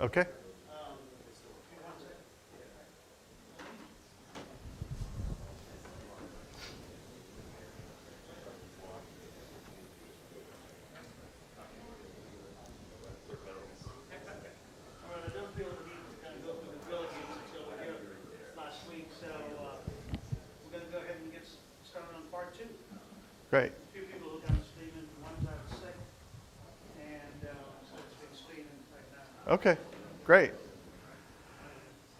Okay. Great. A few people who got streaming, one's out sick, and so it's been streaming right now. Okay, great.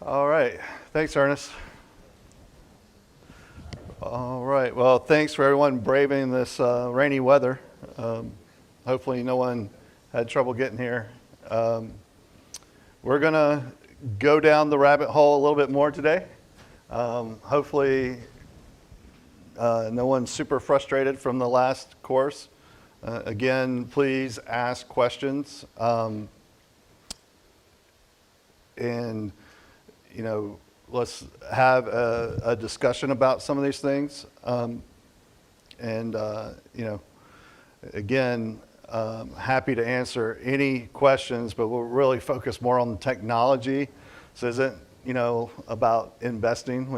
All right, thanks, Ernest. All right, well, thanks for everyone braving this rainy weather. Hopefully no one had trouble getting here. We're gonna go down the rabbit hole a little bit more today. Hopefully no one's super frustrated from the last course. Again, please ask questions. And, you know, let's have a discussion about some of these things. You know, again, happy to answer any questions, but we'll really focus more on the technology. So this isn't, you know, about investing,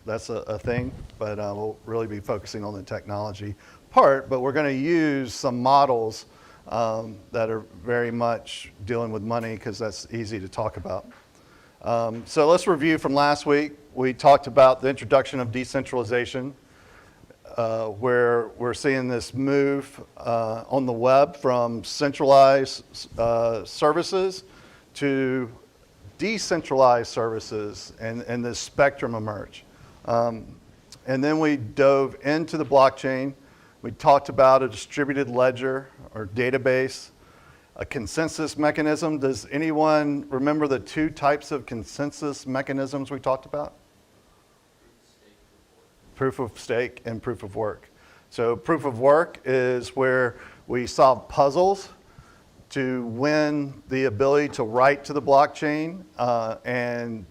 that's a thing, but we'll really be focusing on the technology part. But we're going to use some models that are very much dealing with money because that's easy to talk about. So let's review from last week. We talked about the introduction of decentralization, where we're seeing this move on the web from centralized services to decentralized services, and this spectrum emerge. And then we dove into the blockchain. We talked about a distributed ledger or database, a consensus mechanism. Does anyone remember the two types of consensus mechanisms we talked about? Proof of stake and proof of work. So proof of work is where we solve puzzles to win the ability to write to the blockchain, and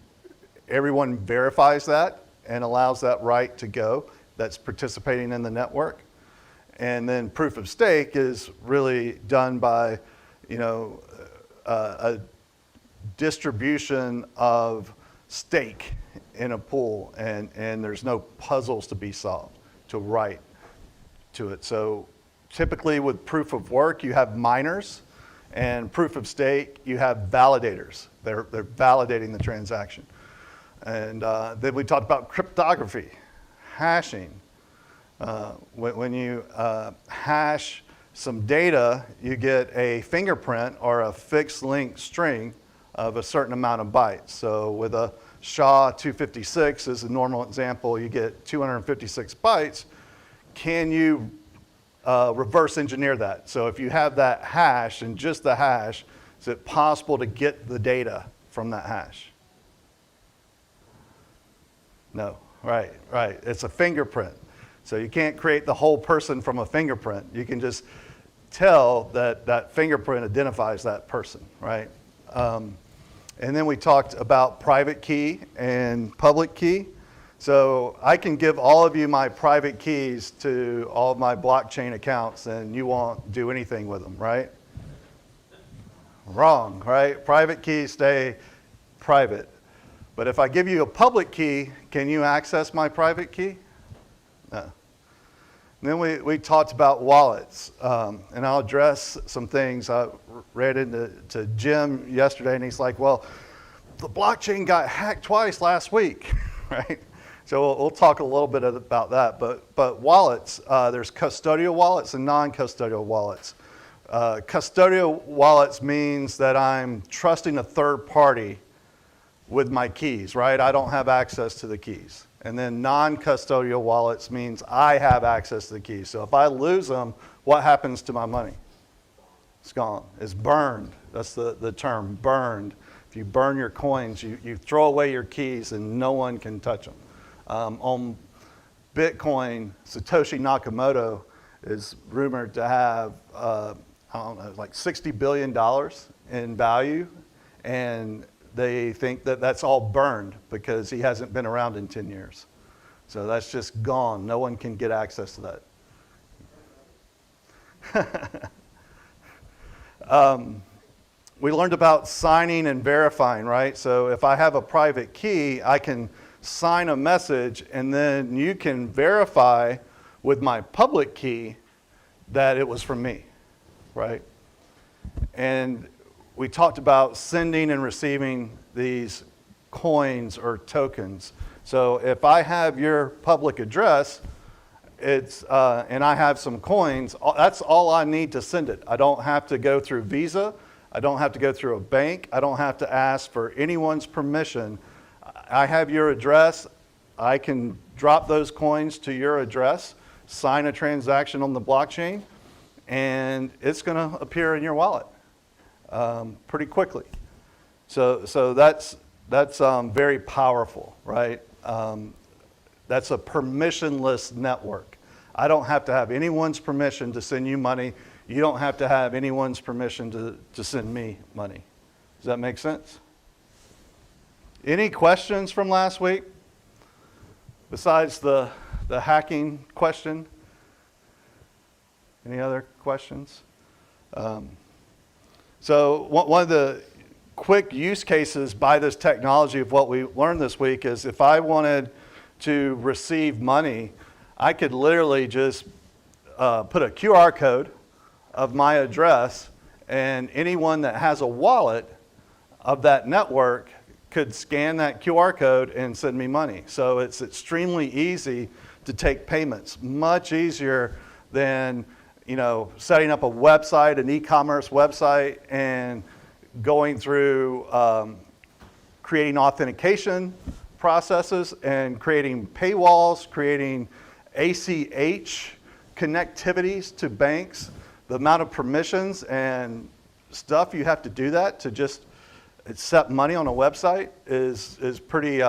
everyone verifies that and allows that right to go that's participating in the network. And then proof of stake is really done by, you know, a distribution of stake in a pool, and there's no puzzles to be solved to write to it. So typically with proof of work, you have miners, and proof of stake, you have validators. They're validating the transaction. And then we talked about cryptography, hashing. When you hash some data, you get a fingerprint or a fixed link string of a certain amount of bytes. So with a SHA-256 is a normal example, you get 256 bytes. Can you reverse engineer that? So if you have that hash and just the hash, is it possible to get the data from that hash? No, right. It's a fingerprint. So you can't create the whole person from a fingerprint. You can just tell that that fingerprint identifies that person, right? And then we talked about private key and public key. So I can give all of you my private keys to all of my blockchain accounts and you won't do anything with them, right? Wrong, right? Private keys stay private. But if I give you a public key, can you access my private key? No. And then we talked about wallets, and I'll address some things. I read into Jim yesterday, and he's like, well, the blockchain got hacked twice last week, right? So we'll talk a little bit about that. But wallets, there's custodial wallets and non-custodial wallets. Custodial wallets means that I'm trusting a third party with my keys, right? I don't have access to the keys. And then non-custodial wallets means I have access to the keys. So if I lose them, what happens to my money? It's gone. It's burned. That's the term, burned. If you burn your coins, you throw away your keys and no one can touch them. On Bitcoin, Satoshi Nakamoto is rumored to have, I don't know, like $60 billion in value. And they think that that's all burned because he hasn't been around in 10 years. So that's just gone. No one can get access to that. we learned about signing and verifying, right? So if I have a private key, I can sign a message, and then you can verify with my public key that it was from me, right? And we talked about sending and receiving these coins or tokens. So if I have your public address, and I have some coins, that's all I need to send it. I don't have to go through Visa. I don't have to go through a bank. I don't have to ask for anyone's permission. I have your address. I can drop those coins to your address, sign a transaction on the blockchain, and it's going to appear in your wallet pretty quickly. So that's very powerful, right? That's a permissionless network. I don't have to have anyone's permission to send you money. You don't have to have anyone's permission to send me money. Does that make sense? Any questions from last week? Besides the hacking question? Any other questions? So one of the quick use cases by this technology of what we learned this week is if I wanted to receive money, I could literally just put a QR code of my address, and anyone that has a wallet of that network could scan that QR code and send me money. So it's extremely easy to take payments, much easier than setting up a website, an e-commerce website, and going through creating authentication processes and creating paywalls, creating ACH connectivities to banks. The amount of permissions and stuff you have to do that to just accept money on a website is pretty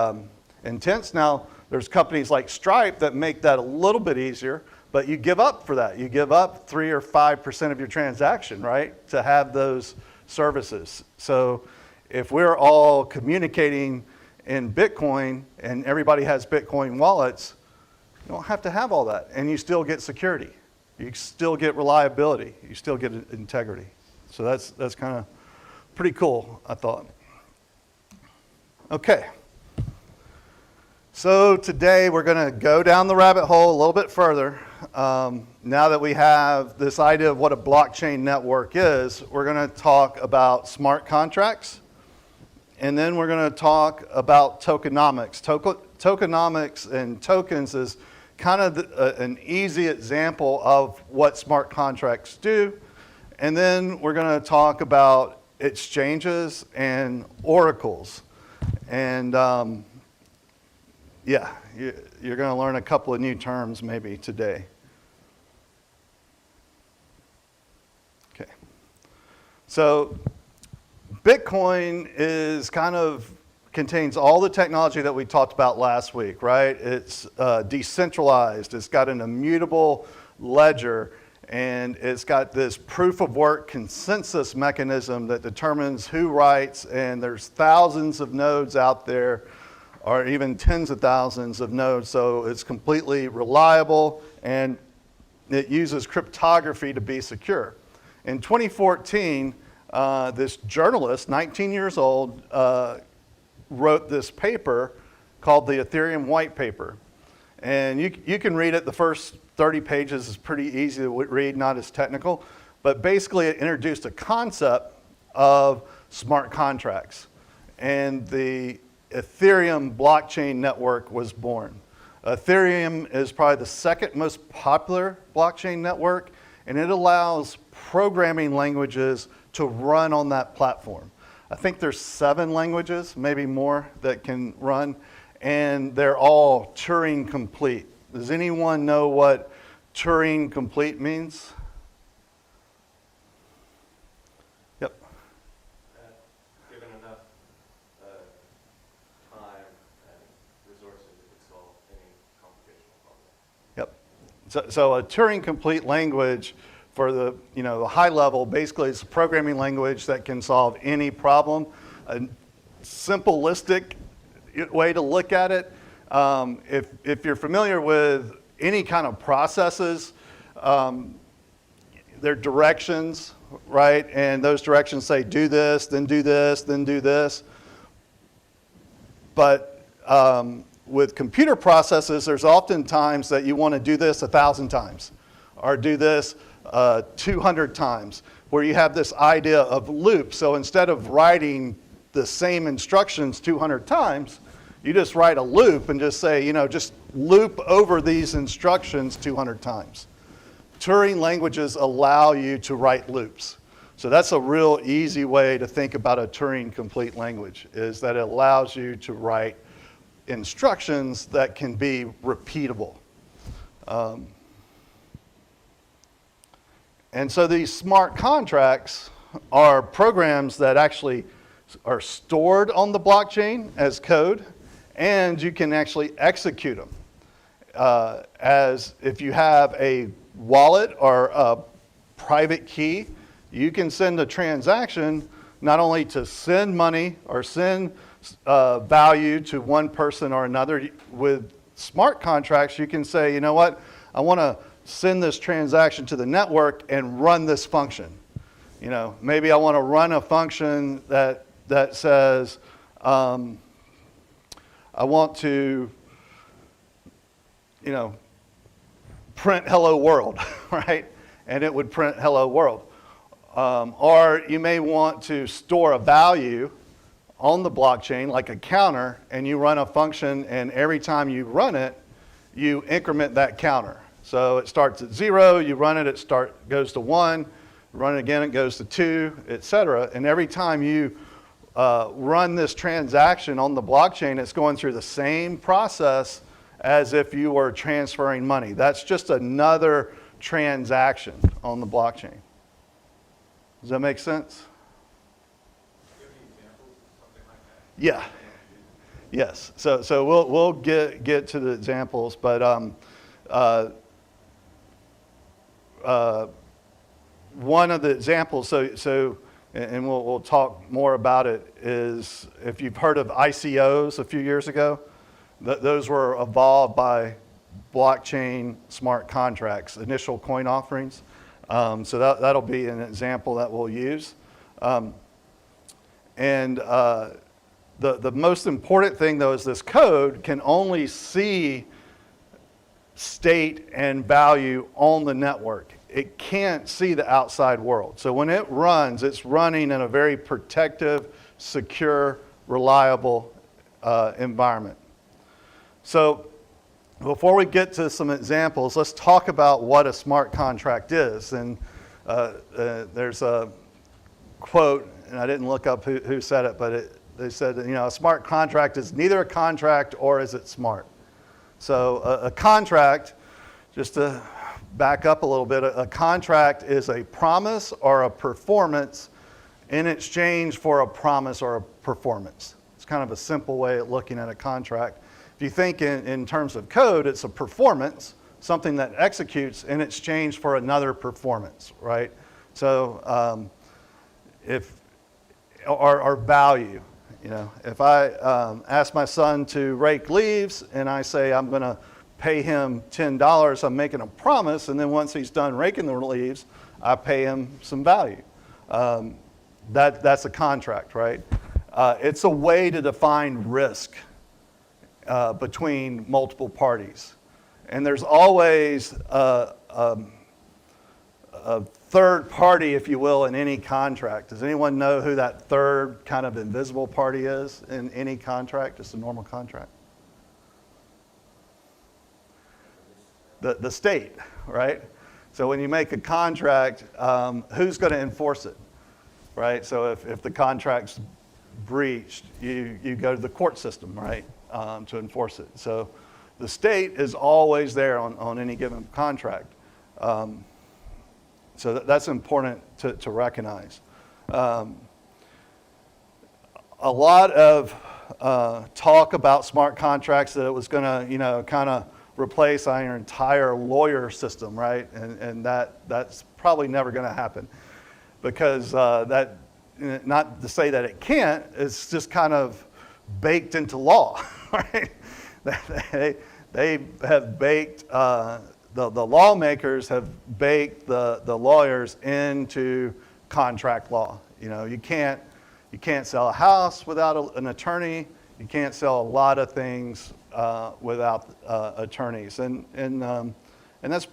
intense. Now, there's companies like Stripe that make that a little bit easier, but you give up for that. You give up 3 or 5% of your transaction, right, to have those services. So if we're all communicating in Bitcoin and everybody has Bitcoin wallets, you don't have to have all that, and you still get security. You still get reliability. You still get integrity. So that's kind of pretty cool, I thought. Okay. So today we're going to go down the rabbit hole a little bit further. Now that we have this idea of what a blockchain network is, we're going to talk about smart contracts, and then we're going to talk about tokenomics. Tokenomics and tokens is kind of an easy example of what smart contracts do. And then we're going to talk about exchanges and oracles. And yeah, you're going to learn a couple of new terms maybe today. Okay. So Bitcoin is contains all the technology that we talked about last week, right? It's decentralized. It's got an immutable ledger, and it's got this proof of work consensus mechanism that determines who writes, and there's thousands of nodes out there, or even tens of thousands of nodes, so it's completely reliable, and it uses cryptography to be secure. In 2014, this journalist, 19 years old, wrote this paper called the Ethereum White Paper. And you can read it. The first 30 pages is pretty easy to read, not as technical. But basically it introduced a concept of smart contracts. And the Ethereum blockchain network was born. Ethereum is probably the second most popular blockchain network, and it allows programming languages to run on that platform. I think there's 7 languages, maybe more, that can run, and they're all Turing complete. Does anyone know what Turing complete means? Yep. Given enough time and resources, it could solve any computational problem. Yep. So a Turing complete language for the high level, basically it's a programming language that can solve any problem. A simplistic way to look at it, if you're familiar with any kind of processes, their directions, right? And those directions say do this, then do this, then do this. But with computer processes, there's often times that you want to do this 1,000 times or do this 200 times, where you have this idea of loop. So instead of writing the same instructions 200 times, you just write a loop and just say, just loop over these instructions 200 times. Turing languages allow you to write loops. So that's a real easy way to think about a Turing complete language, is that it allows you to write instructions that can be repeatable. And so these smart contracts are programs that actually are stored on the blockchain as code, and you can actually execute them. As if you have a wallet or a private key, you can send a transaction not only to send money or send value to one person or another. With smart contracts, you can say, you know what, I want to send this transaction to the network and run this function. Maybe I want to run a function that says, I want to, print hello world, right? And it would print hello world. Or you may want to store a value on the blockchain, like a counter, and you run a function, and every time you run it, you increment that counter. So it starts at 0, you run it, goes to 1, run it again, it goes to 2, etc. And every time you run this transaction on the blockchain, it's going through the same process as if you were transferring money. That's just another transaction on the blockchain. Does that make sense? Yeah. Yes. So we'll get to the examples, but one of the examples. And we'll talk more about it. Is if you've heard of ICOs a few years ago, those were evolved by blockchain smart contracts, initial coin offerings. So that'll be an example that we'll use. The most important thing, though, is this code can only see state and value on the network. It can't see the outside world. So when it runs, it's running in a very protective, secure, reliable environment. So before we get to some examples, let's talk about what a smart contract is. And there's a quote, and I didn't look up who said it, but they said, a smart contract is neither a contract or is it smart. So a contract, just to back up a little bit, a contract is a promise or a performance in exchange for a promise or a performance. It's kind of a simple way of looking at a contract. If you think in terms of code, it's a performance, something that executes in exchange for another performance, right? So or value. If I ask my son to rake leaves and I say I'm going to pay him $10, I'm making a promise, and then once he's done raking the leaves, I pay him some value. That's a contract, right? It's a way to define risk between multiple parties. And there's always a third party, if you will, in any contract. Does anyone know who that third kind of invisible party is in any contract, just a normal contract? The state, right? So when you make a contract, who's going to enforce it, right? So if the contract's breached, you go to the court system, right, to enforce it. So the state is always there on any given contract. So that's important to recognize. A lot of talk about smart contracts, that it was going to, kind of replace our entire lawyer system, right? And that's probably never going to happen, because that, not to say that it can't, it's just kind of baked into law, right? They have baked, the lawmakers have baked the lawyers into contract law. You know, you can't sell a house without an attorney. You can't sell a lot of things without attorneys, and that's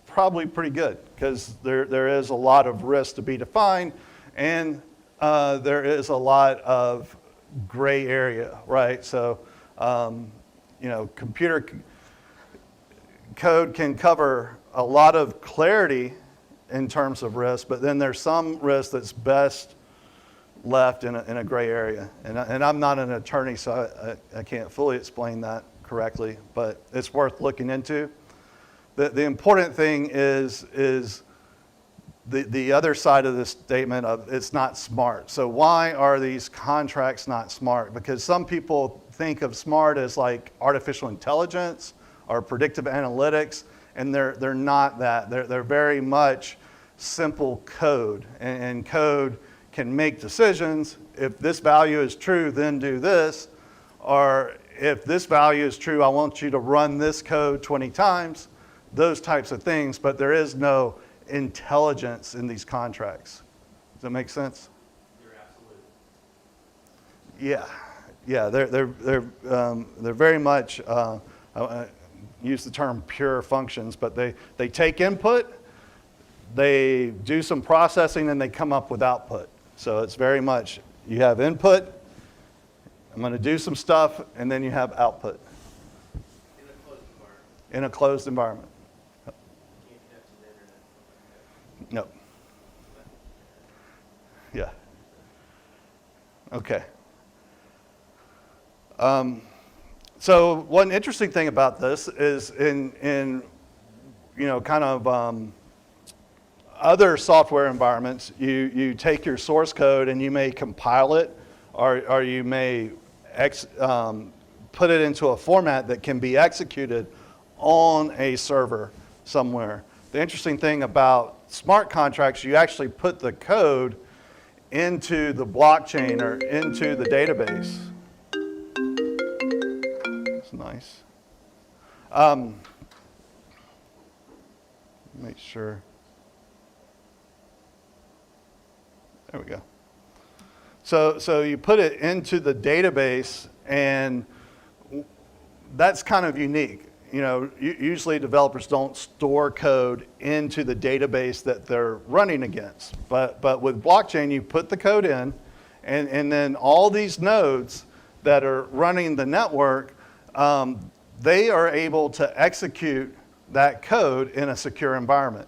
probably pretty good because there is a lot of risk to be defined, and there is a lot of gray area, right? So, you know, computer code can cover a lot of clarity in terms of risk, but then there's some risk that's best left in a gray area. And I'm not an attorney, so I can't fully explain that correctly, but it's worth looking into. The important thing is the other side of this statement of it's not smart. So why are these contracts not smart? Because some people think of smart as like artificial intelligence or predictive analytics, and they're not that. They're very much simple code, and code can make decisions. If this value is true, then do this. Or if this value is true, I want you to run this code 20 times. Those types of things, but there is no intelligence in these contracts. Does that make sense? You're absolutely. Yeah. They're very much, I use the term pure functions, but they take input, they do some processing, and they come up with output. So it's very much, you have input, I'm going to do some stuff, and then you have output. In a closed environment. In a closed environment. You can't connect to the internet. No. Yeah. Okay. So one interesting thing about this is in you know, kind of other software environments, you take your source code and you may compile it, or you may put it into a format that can be executed on a server somewhere. The interesting thing about smart contracts, you actually put the code into the blockchain or into the database. That's nice. Make sure. There we go. So you put it into the database, and that's kind of unique. You know, usually developers don't store code into the database that they're running against. But with blockchain, you put the code in, and then all these nodes that are running the network, they are able to execute that code in a secure environment.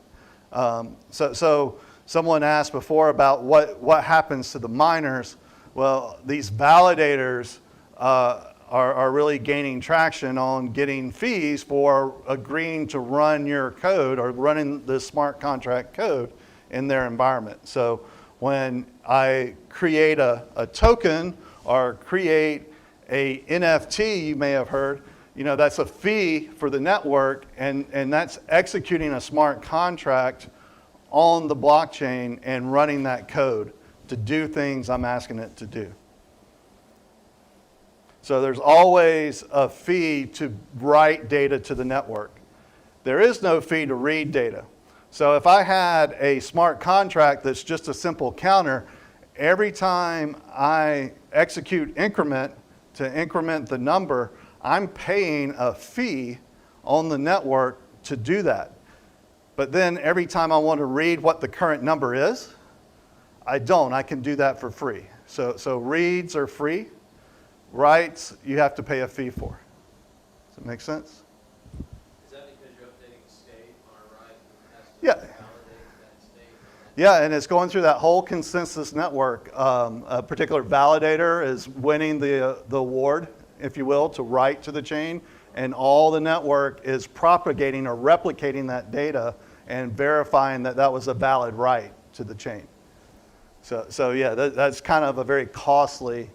So someone asked before about what happens to the miners. Well, these validators are really gaining traction on getting fees for agreeing to run your code or running the smart contract code in their environment. So when I create a token or create a NFT, you may have heard, you know, that's a fee for the network, and that's executing a smart contract on the blockchain and running that code to do things I'm asking it to do. So there's always a fee to write data to the network. There is no fee to read data. So if I had a smart contract that's just a simple counter, every time I execute increment to increment the number, I'm paying a fee on the network to do that. But then every time I want to read what the current number is, I don't. I can do that for free. So reads are free. Writes, you have to pay a fee for. Does that make sense? Is that because you're updating the state on a write? Yeah. Validate that state? Yeah, and it's going through that whole consensus network. A particular validator is winning the award, if you will, to write to the chain, and all the network is propagating or replicating that data and verifying that that was a valid write to the chain. So yeah, that's kind of a very costly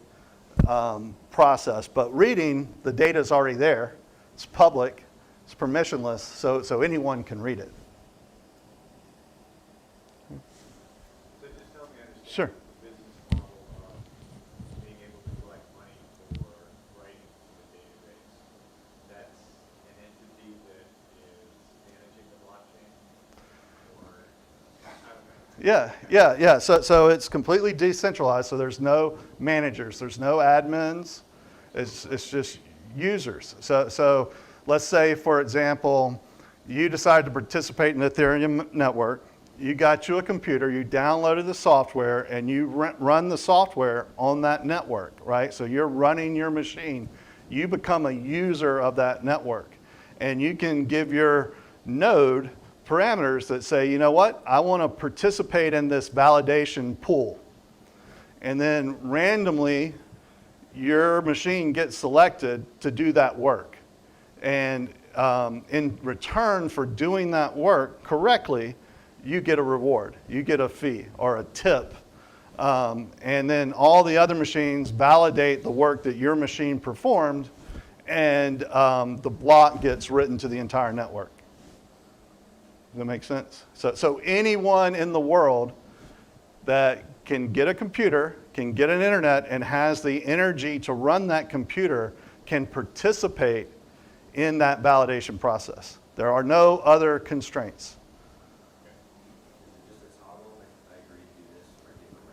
process. But reading, the data is already there. It's public. It's permissionless, so anyone can read it. So just help me understand Sure. the business model of being able to collect money for writing to the database. That's an entity that is managing the blockchain, or I don't know. Yeah. So it's completely decentralized. So there's no managers, there's no admins. It's just users. So let's say, for example, you decide to participate in the Ethereum network. You got you a computer, you downloaded the software, and you run the software on that network, right? So you're running your machine. You become a user of that network. And you can give your node parameters that say, you know what, I want to participate in this validation pool. And then randomly, your machine gets selected to do that work. And in return for doing that work correctly, you get a reward. You get a fee or a tip. And then all the other machines validate the work that your machine performed, and the block gets written to the entire network. Does that make sense? So anyone in the world that can get a computer, can get an internet, and has the energy to run that computer can participate in that validation process. There are no other constraints. Just a toggle, I agree to do this for different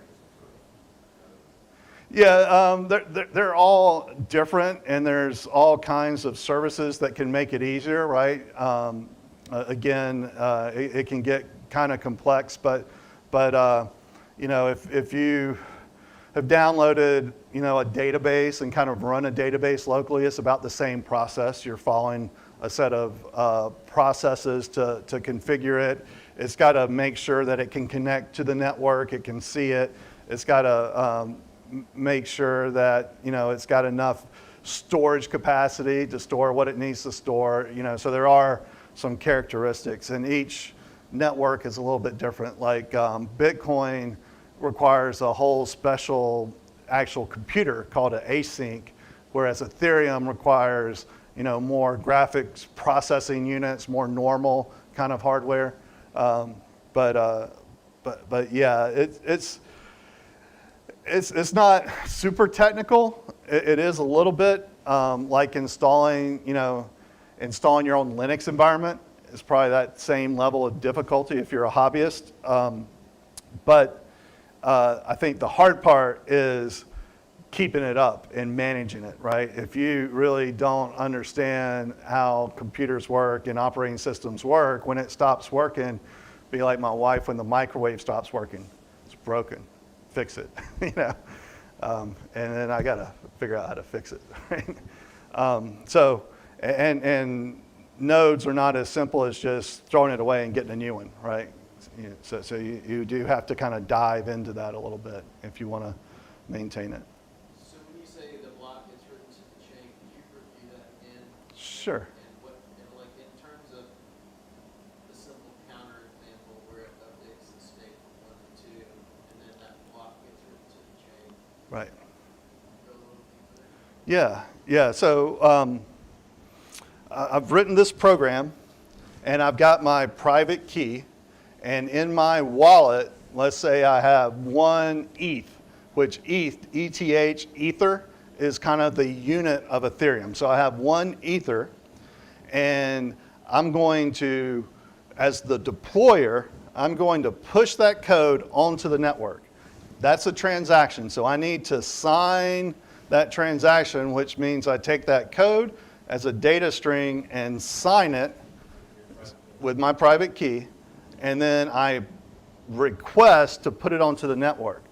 rights. They're all different, and there's all kinds of services that can make it easier, right? It can get kind of complex, but if you have downloaded, a database and kind of run a database locally, it's about the same process. You're following a set of processes to configure it. It's got to make sure that it can connect to the network, it can see it. It's got to make sure that, it's got enough storage capacity to store what it needs to store. So there are some characteristics, and each network is a little bit different. Like Bitcoin requires a whole special actual computer called an async, whereas Ethereum requires more graphics processing units, more normal kind of hardware. But yeah, it's not super technical. It is a little bit like installing your own Linux environment. It's probably that same level of difficulty if you're a hobbyist. But I think the hard part is keeping it up and managing it, right? If you really don't understand how computers work and operating systems work, when it stops working, be like my wife when the microwave stops working. It's broken. Fix it, and then I got to figure out how to fix it, right? And nodes are not as simple as just throwing it away and getting a new one, right? So you do have to kind of dive into that a little bit if you want to maintain it. So when you say the block gets written to the chain, can you review that again? Sure. And like in terms of the simple counter example where it updates the state from 1 to 2, and then that block gets written to the chain. Right. Go a little deeper there. Yeah. So I've written this program, and I've got my private key, and in my wallet, let's say I have 1 ETH, which ETH, Ether, is kind of the unit of Ethereum. So I have 1 Ether, and I'm going to, as the deployer, I'm going to push that code onto the network. That's a transaction. So I need to sign that transaction, which means I take that code as a data string and sign it with my private key, and then I request to put it onto the network.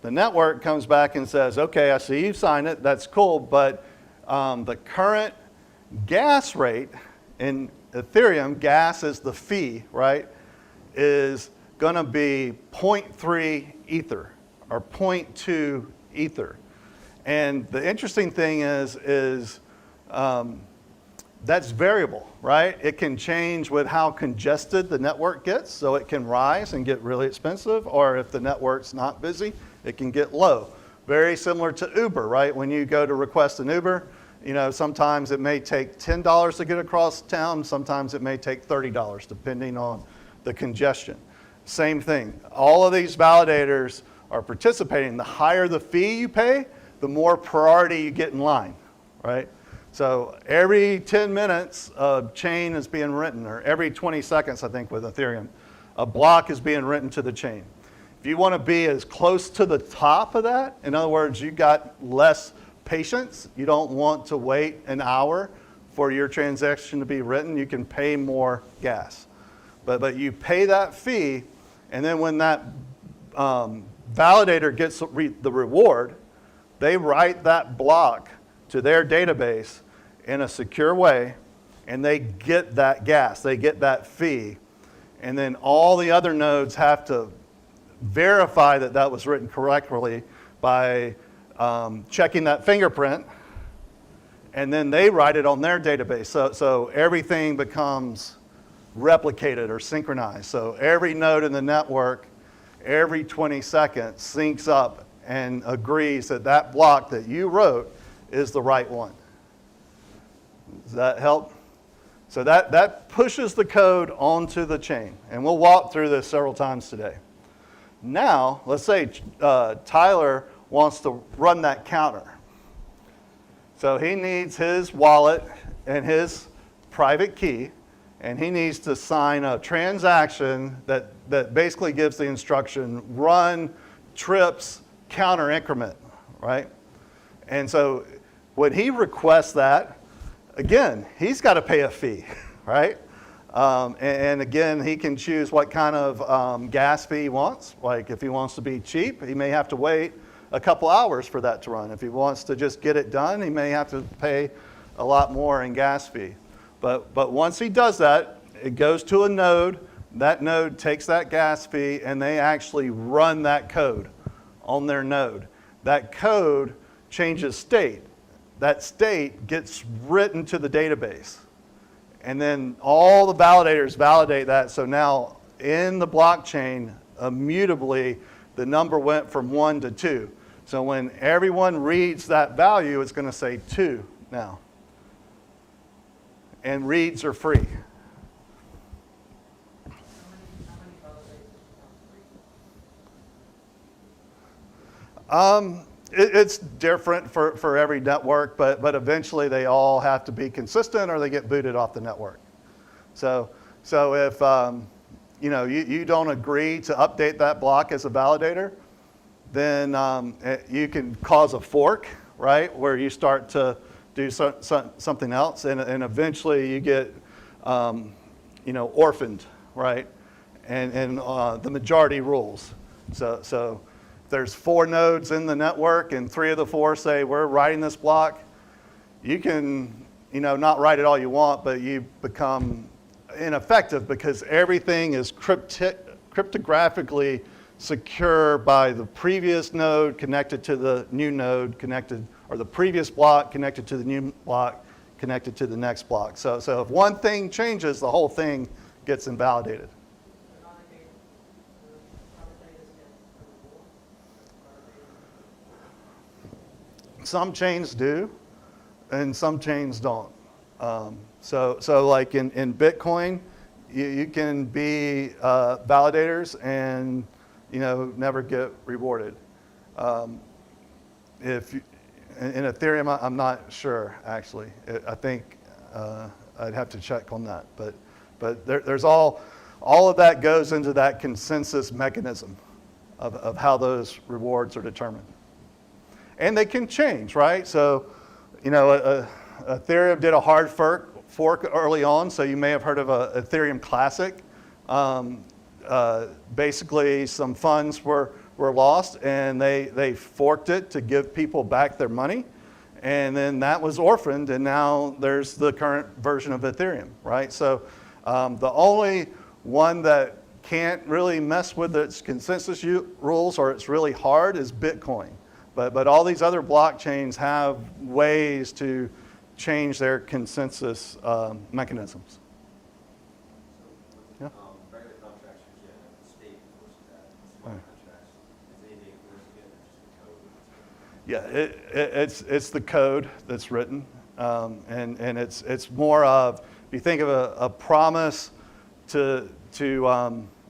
The network comes back and says, okay, I see you signed it, that's cool, but the current gas rate in Ethereum, gas is the fee, right, is going to be 0.3 Ether or 0.2 Ether. And the interesting thing is that's variable, right? It can change with how congested the network gets, so it can rise and get really expensive, or if the network's not busy, it can get low. Very similar to Uber, right? When you go to request an Uber, sometimes it may take $10 to get across town, sometimes it may take $30, depending on the congestion. Same thing. All of these validators are participating. The higher the fee you pay, the more priority you get in line, right? So every 10 minutes, a chain is being written, or every 20 seconds, I think, with Ethereum, a block is being written to the chain. If you want to be as close to the top of that, in other words, you got less patience, you don't want to wait an hour for your transaction to be written, you can pay more gas. But you pay that fee, and then when that validator gets the reward, they write that block to their database in a secure way, and they get that gas, they get that fee, and then all the other nodes have to verify that that was written correctly by checking that fingerprint, and then they write it on their database. So everything becomes replicated or synchronized. So every node in the network, every 20 seconds, syncs up and agrees that that block that you wrote is the right one. Does that help? So that pushes the code onto the chain. And we'll walk through this several times today. Now, let's say Tyler wants to run that counter. So he needs his wallet and his private key, and he needs to sign a transaction that basically gives the instruction, run trips counter increment, right? And so when he requests that, again, he's got to pay a fee, right? And again, he can choose what kind of gas fee he wants. Like if he wants to be cheap, he may have to wait a couple hours for that to run. If he wants to just get it done, he may have to pay a lot more in gas fee. But once he does that, it goes to a node. That node takes that gas fee, and they actually run that code on their node. That code changes state. That state gets written to the database. And then all the validators validate that. So now in the blockchain, immutably, the number went from 1 to 2. So when everyone reads that value, it's going to say 2 now. And reads are free. It's different for every network, but eventually they all have to be consistent or they get booted off the network. So if you don't agree to update that block as a validator, then you can cause a fork, right, where you start to do something else, and eventually you get orphaned, right, and the majority rules. So there's 4 nodes in the network, and 3 of the 4 say we're writing this block. You can not write it all you want, but you become ineffective because everything is cryptographically secure by the previous node connected to the new node connected, or the previous block connected to the new block connected to the next block. So if one thing changes, the whole thing gets invalidated. Some chains do, and some chains don't. So like in Bitcoin, you can be validators and never get rewarded. If you, in Ethereum, I'm not sure actually. I think I'd have to check on that. But there's all of that goes into that consensus mechanism of how those rewards are determined. And they can change, right? So, Ethereum did a hard fork early on, so you may have heard of Ethereum Classic. Basically, some funds were lost, and they forked it to give people back their money. And then that was orphaned, and now there's the current version of Ethereum, right? So the only one that can't really mess with its consensus rules, or it's really hard, is Bitcoin. But all these other blockchains have ways to change their consensus mechanisms. Yeah? Regular contracts usually have the state enforces that. Smart contracts, is anything worse again, or just the code? Yeah, it's the code that's written, and it's more of, if you think of a promise to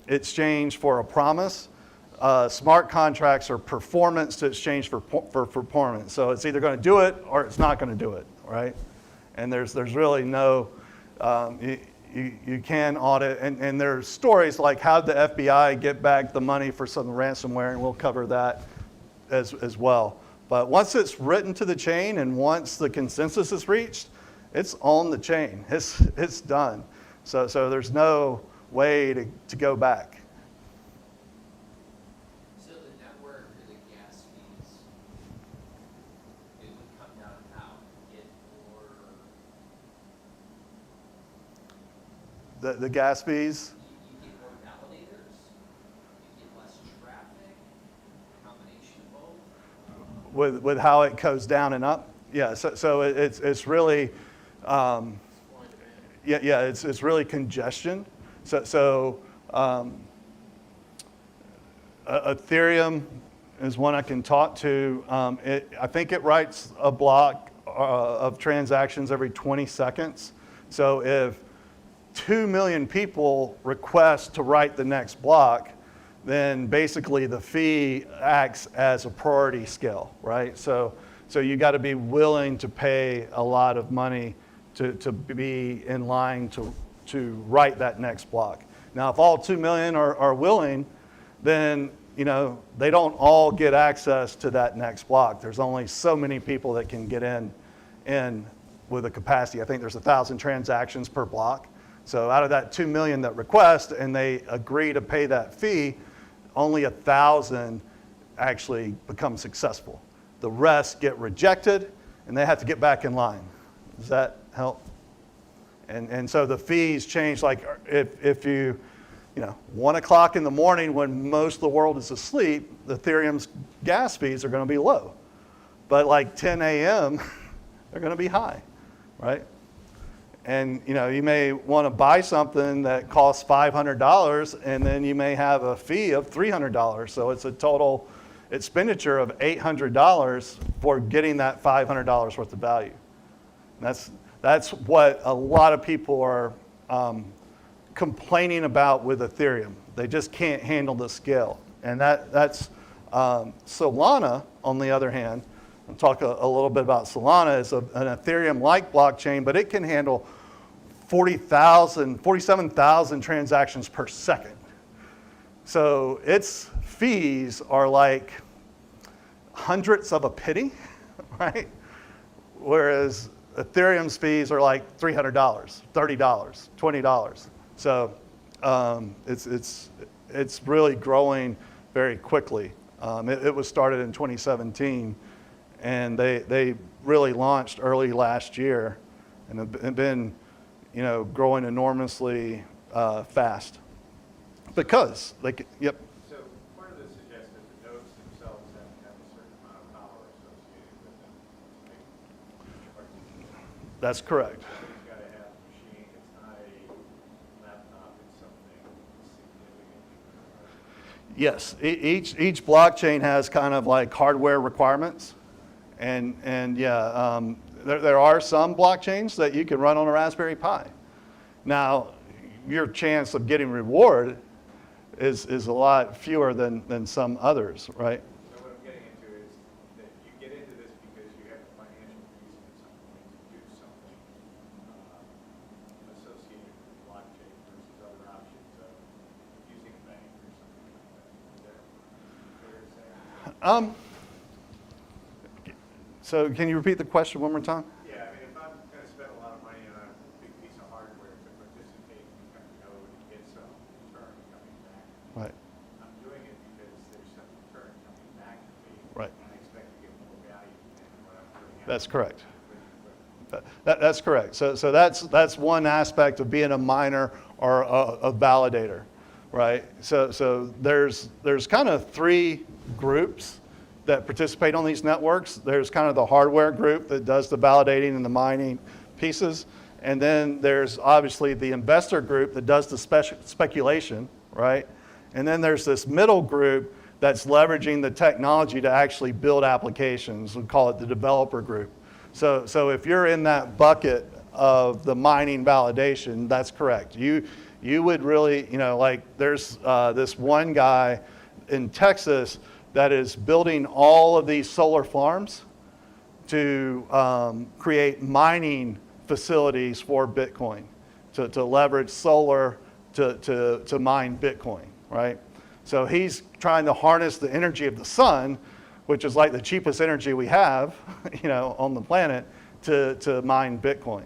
exchange for a promise. Smart contracts are performance to exchange for performance. So it's either going to do it or it's not going to do it, right? And there's really no, you can audit, and there's stories like how did the FBI get back the money for some ransomware, and we'll cover that as well. But once it's written to the chain and once the consensus is reached, it's on the chain. It's done. So there's no way to go back. So the network or the gas fees, it would come down how? Get more, The gas fees, you get more validators, you get less traffic, combination of both? with how it goes down and up. Yeah, so it's really, it's really congestion. So Ethereum is one I can talk to. I think it writes a block of transactions every 20 seconds. So if 2 million people request to write the next block, then basically the fee acts as a priority scale, right? So you got to be willing to pay a lot of money to be in line to write that next block. Now, if all 2 million are willing, then they don't all get access to that next block. There's only so many people that can get in with a capacity. I think there's 1,000 transactions per block. So out of that 2 million that request and they agree to pay that fee, only 1,000 actually become successful. The rest get rejected and they have to get back in line. Does that help? And so the fees change, like if you 1 o'clock in the morning when most of the world is asleep, the Ethereum's gas fees are going to be low. But like 10 a.m., they're going to be high, right? And you may want to buy something that costs $500 and then you may have a fee of $300. So it's a total expenditure of $800 for getting that $500 worth of value. And that's what a lot of people are complaining about with Ethereum. They just can't handle the scale. And that's Solana, on the other hand. I'll talk a little bit about Solana. It's an Ethereum-like blockchain, but it can handle 47,000 transactions per second. So its fees are like hundredths of a penny, right? Whereas Ethereum's fees are like $300, $30, $20. So it's really growing very quickly. It was started in 2017, and they really launched early last year, and have been growing enormously fast. Because yep. So part of this suggests that the nodes themselves have to have a certain amount of power associated with them to make That's correct. Somebody's got to have a machine. It's not a laptop. It's something significant. Yes, each blockchain has kind of like hardware requirements, and there are some blockchains that you can run on a Raspberry Pi. Now, your chance of getting reward is a lot fewer than some others, right? So what I'm getting into is that you get into this because you have a financial reason at some point to do something associated with blockchain versus other options of using a bank or something like that. Is that fair to say? So can you repeat the question one more time? Yeah, I mean, if I'm going to spend a lot of money on a big piece of hardware to participate in kind of node and get some return coming back, Right. I'm doing it because there's some return coming back to me. Right. And I expect to get more value than what I'm putting out. That's correct. But That's correct. So that's one aspect of being a miner or a validator, right? So there's kind of three groups that participate on these networks. There's kind of the hardware group that does the validating and the mining pieces. And then there's obviously the investor group that does the speculation, right? And then there's this middle group that's leveraging the technology to actually build applications. We call it the developer group. So if you're in that bucket of the mining validation, that's correct. You would really, like there's this one guy in Texas that is building all of these solar farms to create mining facilities for Bitcoin. to leverage solar to mine Bitcoin, right? So he's trying to harness the energy of the sun, which is like the cheapest energy we have, on the planet, to mine Bitcoin.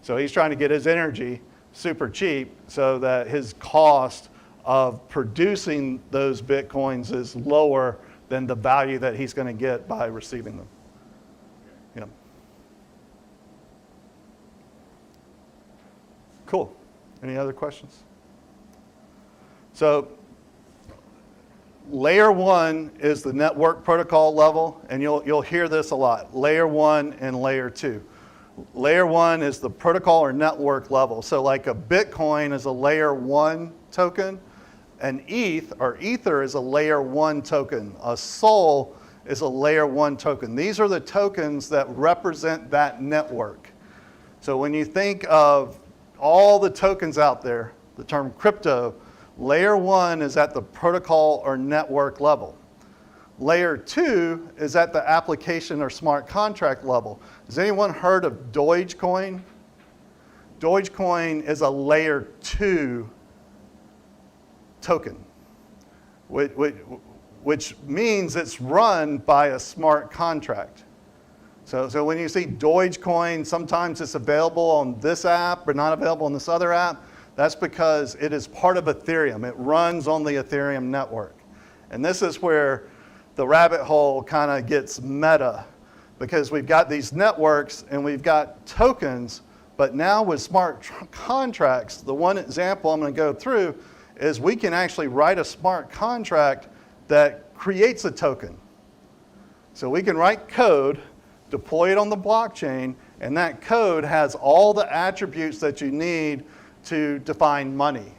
So he's trying to get his energy super cheap so that his cost of producing those Bitcoins is lower than the value that he's going to get by receiving them. Yeah. Cool. Any other questions? So layer 1 is the network protocol level, and you'll hear this a lot, layer 1 and layer 2. Layer 1 is the protocol or network level. So like a Bitcoin is a layer 1 token, an ETH or Ether is a layer 1 token, a Sol is a layer 1 token. These are the tokens that represent that network. So when you think of all the tokens out there, the term crypto, layer 1 is at the protocol or network level. Layer 2 is at the application or smart contract level. Has anyone heard of Dogecoin? Dogecoin is a layer 2 token, which means it's run by a smart contract. So when you see Dogecoin, sometimes it's available on this app but not available on this other app. That's because it is part of Ethereum. It runs on the Ethereum network. And this is where the rabbit hole kind of gets meta, because we've got these networks and we've got tokens, but now with smart contracts, the one example I'm going to go through is we can actually write a smart contract that creates a token. So we can write code, deploy it on the blockchain, and that code has all the attributes that you need to define money.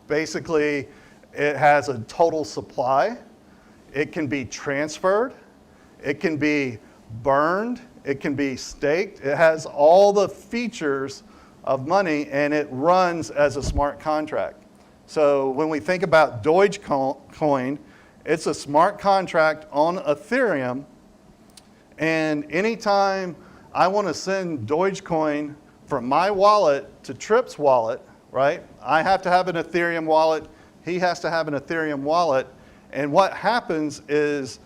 Basically, it has a total supply, it can be transferred, it can be burned, it can be staked. It has all the features of money, and it runs as a smart contract. So when we think about Dogecoin, it's a smart contract on Ethereum, and anytime I want to send Dogecoin from my wallet to Tripp's wallet, right? I have to have an Ethereum wallet, he has to have an Ethereum wallet, and what happens is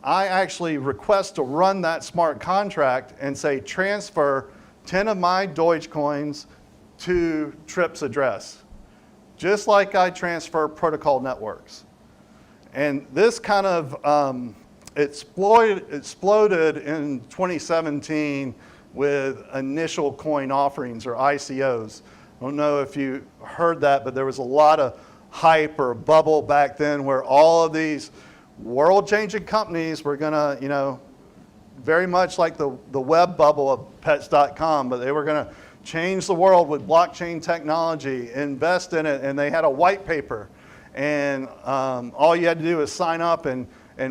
I actually request to run that smart contract and say transfer 10 of my Dogecoins to Tripp's address, just like I transfer protocol networks. And this kind of exploded in 2017 with initial coin offerings or ICOs. I don't know if you heard that, but there was a lot of hype or bubble back then where all of these world-changing companies were gonna, very much like the web bubble of pets.com, but they were gonna change the world with blockchain technology, invest in it, and they had a white paper. And all you had to do is sign up and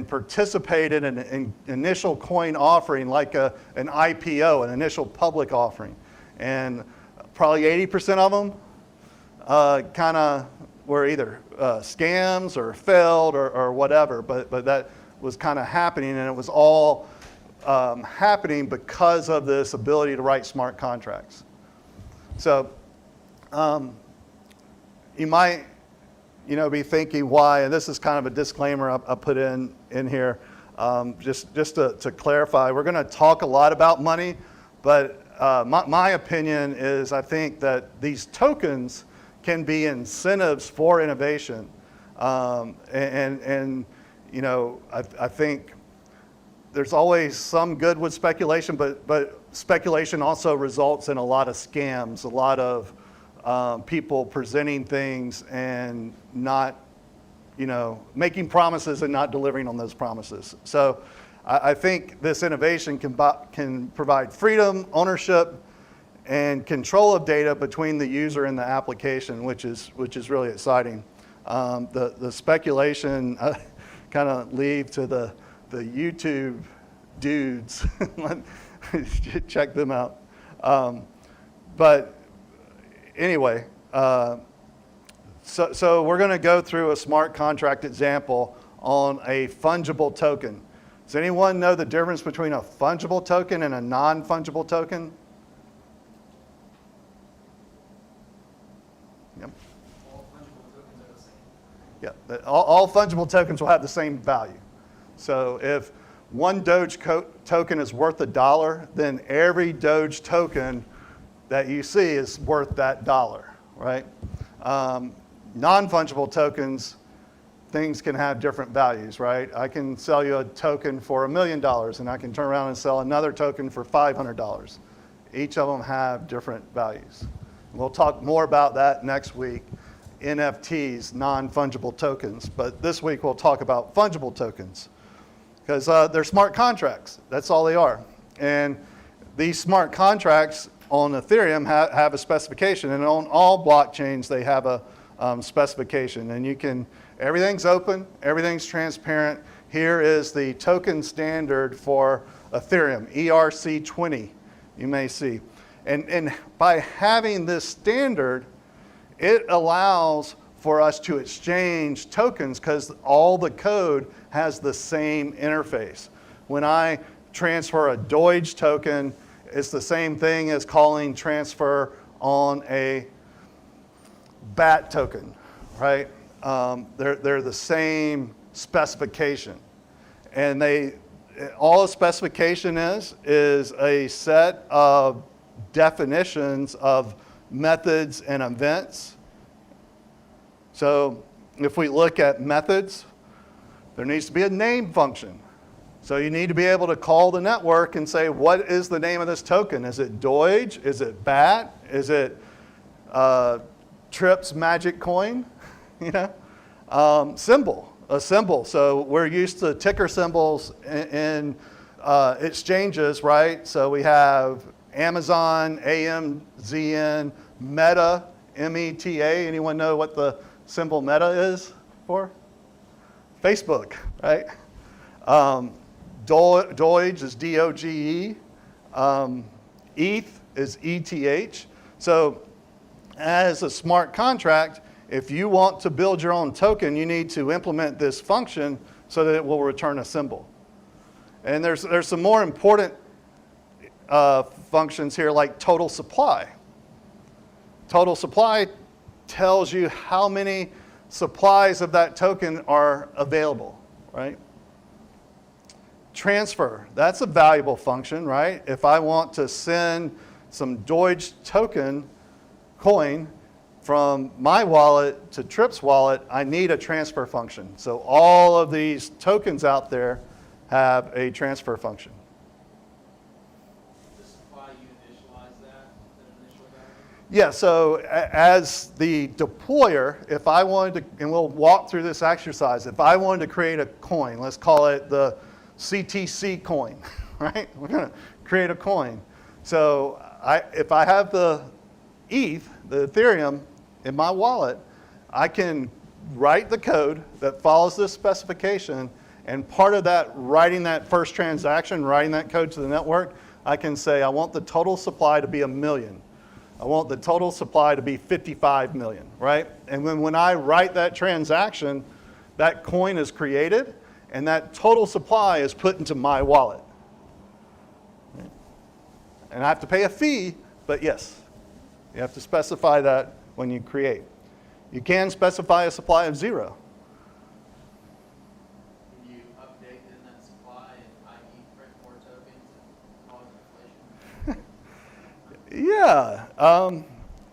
participate in an initial coin offering, like an IPO, an initial public offering. And probably 80% of them kind of were either scams or failed or whatever, but that was kind of happening, and it was all happening because of this ability to write smart contracts. So you might be thinking why, and this is kind of a disclaimer I put in here, just to clarify. We're going to talk a lot about money, but my opinion is I think that these tokens can be incentives for innovation, I think there's always some good with speculation, but speculation also results in a lot of scams, a lot of people presenting things and not, making promises and not delivering on those promises. So I think this innovation can provide freedom, ownership, and control of data between the user and the application, which is really exciting. The speculation kind of leave to the YouTube dudes. Check them out. But anyway, so we're going to go through a smart contract example on a fungible token. Does anyone know the difference between a fungible token and a non-fungible token? All fungible tokens will have the same value. So if one Doge token is worth $1, then every Doge token that you see is worth that dollar, right? Non-fungible tokens, things can have different values, right? I can sell you a token for $1 million, and I can turn around and sell another token for $500. Each of them have different values. We'll talk more about that next week. NFTs, non-fungible tokens. But this week we'll talk about fungible tokens because they're smart contracts. That's all they are. And these smart contracts on Ethereum have a specification, and on all blockchains they have a specification. And everything's open, everything's transparent. Here is the token standard for Ethereum, ERC20, you may see. And by having this standard, it allows for us to exchange tokens because all the code has the same interface. When I transfer a Doge token, it's the same thing as calling transfer on a BAT token, right? They're the same specification. And all the specification is a set of definitions of methods and events. So if we look at methods, there needs to be a name function. So you need to be able to call the network and say, what is the name of this token? Is it Doge? Is it BAT? Is it Trips Magic Coin? You know, a symbol. So we're used to ticker symbols in exchanges, right? So we have Amazon, AMZN, Meta, META. Anyone know what the symbol Meta is for? Facebook, right? Doge is DOGE. ETH is ETH. So as a smart contract, if you want to build your own token, you need to implement this function so that it will return a symbol. And there's some more important functions here like total supply. Total supply tells you how many supplies of that token are available, right? Transfer, that's a valuable function, right? If I want to send some Doge token coin from my wallet to Trip's wallet, I need a transfer function. So all of these tokens out there have a transfer function. The supply, you initialize that initial value? Yeah, so as the deployer, if I wanted to, and we'll walk through this exercise, if I wanted to create a coin, let's call it the CTC coin, right? We're going to create a coin. So if I have the ETH, the Ethereum, in my wallet, I can write the code that follows this specification, and part of that, writing that first transaction, writing that code to the network, I can say I want the total supply to be 1 million. I want the total supply to be 55 million, right? And when I write that transaction, that coin is created, and that total supply is put into my wallet. And I have to pay a fee, but yes, you have to specify that when you create. You can specify a supply of 0. Can you update in that supply and i.e. print more tokens and cause inflation? Yeah.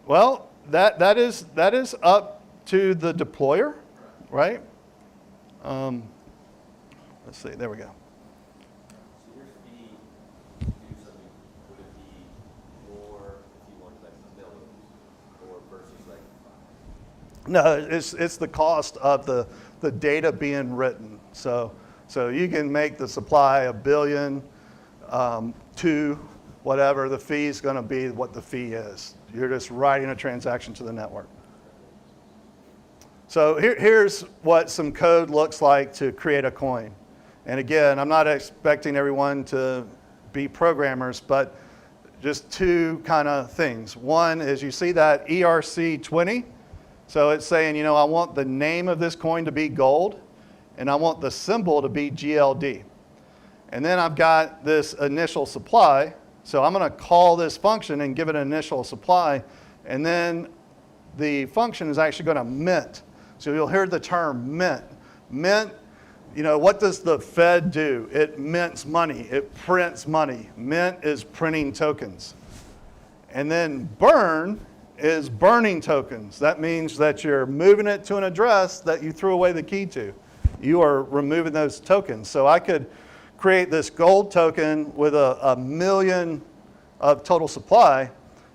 Well, that is up to the deployer, right? Let's see. There we go. So your fee to do something, would it be more if you wanted like some millions, or versus like 5? No, it's the cost of the data being written. So you can make the supply 1 billion to whatever the fee is going to be, what the fee is. You're just writing a transaction to the network. So here's what some code looks like to create a coin. And again, I'm not expecting everyone to be programmers, but just two kind of things. One is you see that ERC20. So it's saying, I want the name of this coin to be gold, and I want the symbol to be GLD. And then I've got this initial supply. So I'm going to call this function and give it an initial supply. And then the function is actually going to mint So you'll hear the term mint. Mint, what does the Fed do? It mints money. It prints money. Mint is printing tokens. And then burn is burning tokens. That means that you're moving it to an address that you threw away the key to. You are removing those tokens. So I could create this gold token with a million of total supply,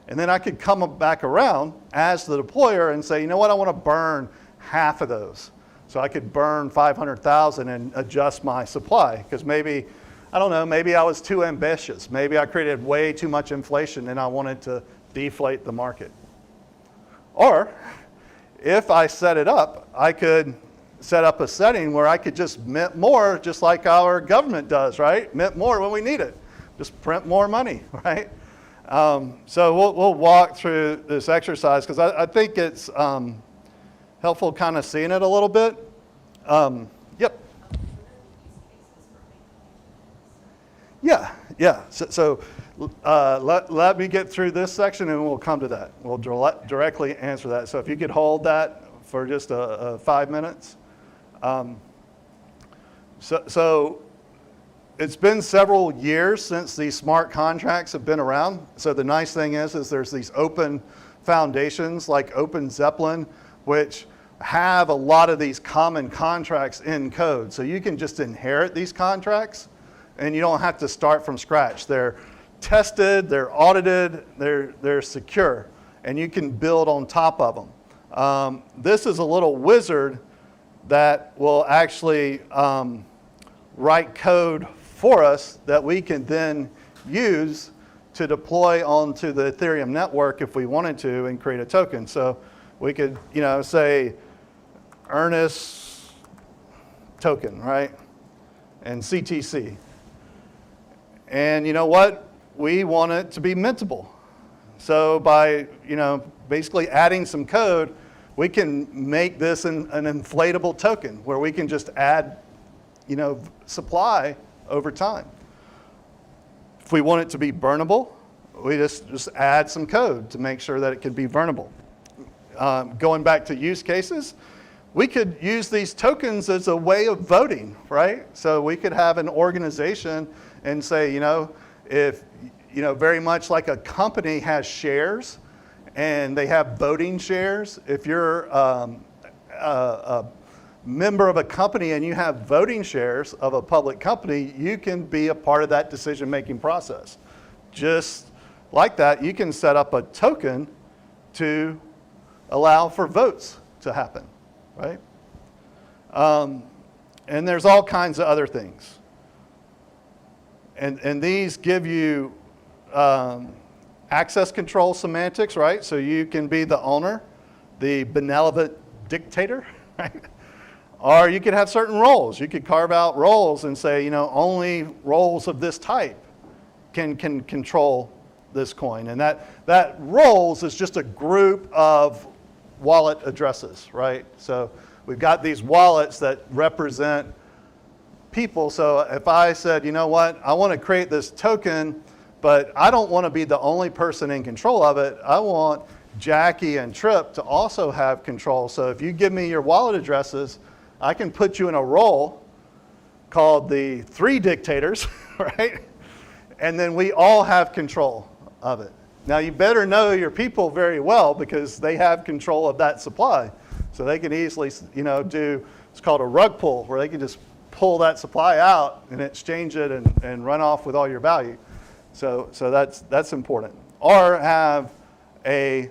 and then I could come back around as the deployer and say, you know what, I want to burn half of those. So I could burn 500,000 and adjust my supply, because maybe, I don't know, maybe I was too ambitious. Maybe I created way too much inflation and I wanted to deflate the market. Or if I set it up, I could set up a setting where I could just mint more, just like our government does, right? Mint more when we need it. Just print more money, right? So we'll walk through this exercise, because I think it's helpful kind of seeing it a little bit. Yep. Yeah. So let me get through this section and we'll come to that. We'll directly answer that. So if you could hold that for just 5 minutes. So it's been several years since these smart contracts have been around. So the nice thing is there's these open foundations like Open Zeppelin, which have a lot of these common contracts in code. So you can just inherit these contracts and you don't have to start from scratch. They're tested, they're audited, they're secure, and you can build on top of them. This is a little wizard that will actually write code for us that we can then use to deploy onto the Ethereum network if we wanted to and create a token. So we could, say Ernest token, right? And CTC. And you know what? We want it to be mintable. So by, basically adding some code, we can make this an inflatable token where we can just add, supply over time. If we want it to be burnable, we just add some code to make sure that it can be burnable. Going back to use cases, we could use these tokens as a way of voting, right? So we could have an organization and say, if, very much like a company has shares and they have voting shares, if you're a member of a company and you have voting shares of a public company, you can be a part of that decision-making process. Just like that, you can set up a token to allow for votes to happen, right? And there's all kinds of other things. And these give you access control semantics, right? So you can be the owner, the benevolent dictator, right? Or you could have certain roles. You could carve out roles and say, only roles of this type can control this coin. And that roles is just a group of wallet addresses, right? So we've got these wallets that represent people. So if I said, you know what, I want to create this token, but I don't want to be the only person in control of it. I want Jackie and Trip to also have control. So if you give me your wallet addresses, I can put you in a role called the 3 dictators, right? And then we all have control of it. Now you better know your people very well, because they have control of that supply. So they can easily, do, it's called a rug pull, where they can just pull that supply out and exchange it and run off with all your value. So that's important. Or have a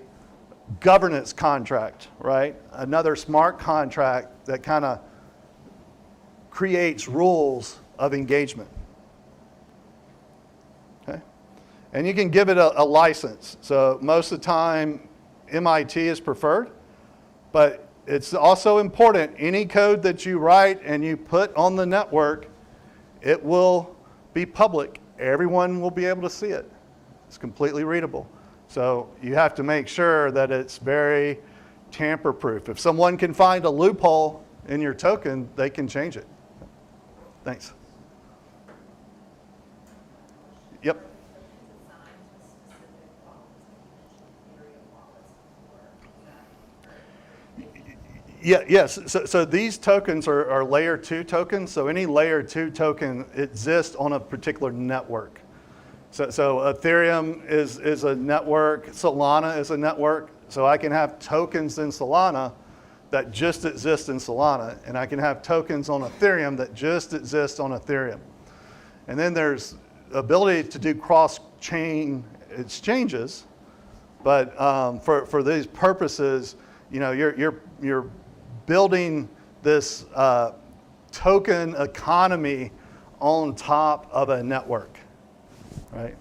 governance contract, right? Another smart contract that kind of creates rules of engagement. Okay? And you can give it a license. So most of the time, MIT is preferred, but it's also important, any code that you write and you put on the network, it will be public. Everyone will be able to see it. It's completely readable. So you have to make sure that it's very tamper-proof. If someone can find a loophole in your token, they can change it. Thanks. Yep. Yes. So these tokens are layer 2 tokens. So any layer 2 token exists on a particular network. So Ethereum is a network. Solana is a network. So I can have tokens in Solana that just exist in Solana, and I can have tokens on Ethereum that just exist on Ethereum. And then there's ability to do cross-chain exchanges, but for these purposes, you know, you're building this token economy on top of a network, right?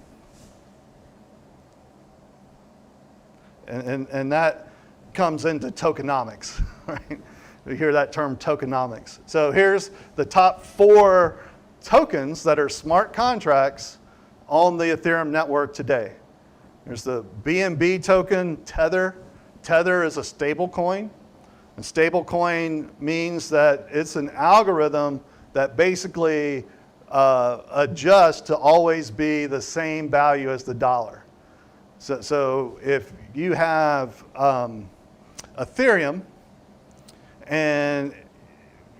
And that comes into tokenomics, right? We hear that term tokenomics. So here's the top 4 tokens that are smart contracts on the Ethereum network today. There's the BNB token, Tether. Tether is a stable coin. A stable coin means that it's an algorithm that basically adjusts to always be the same value as the dollar. So if you have Ethereum and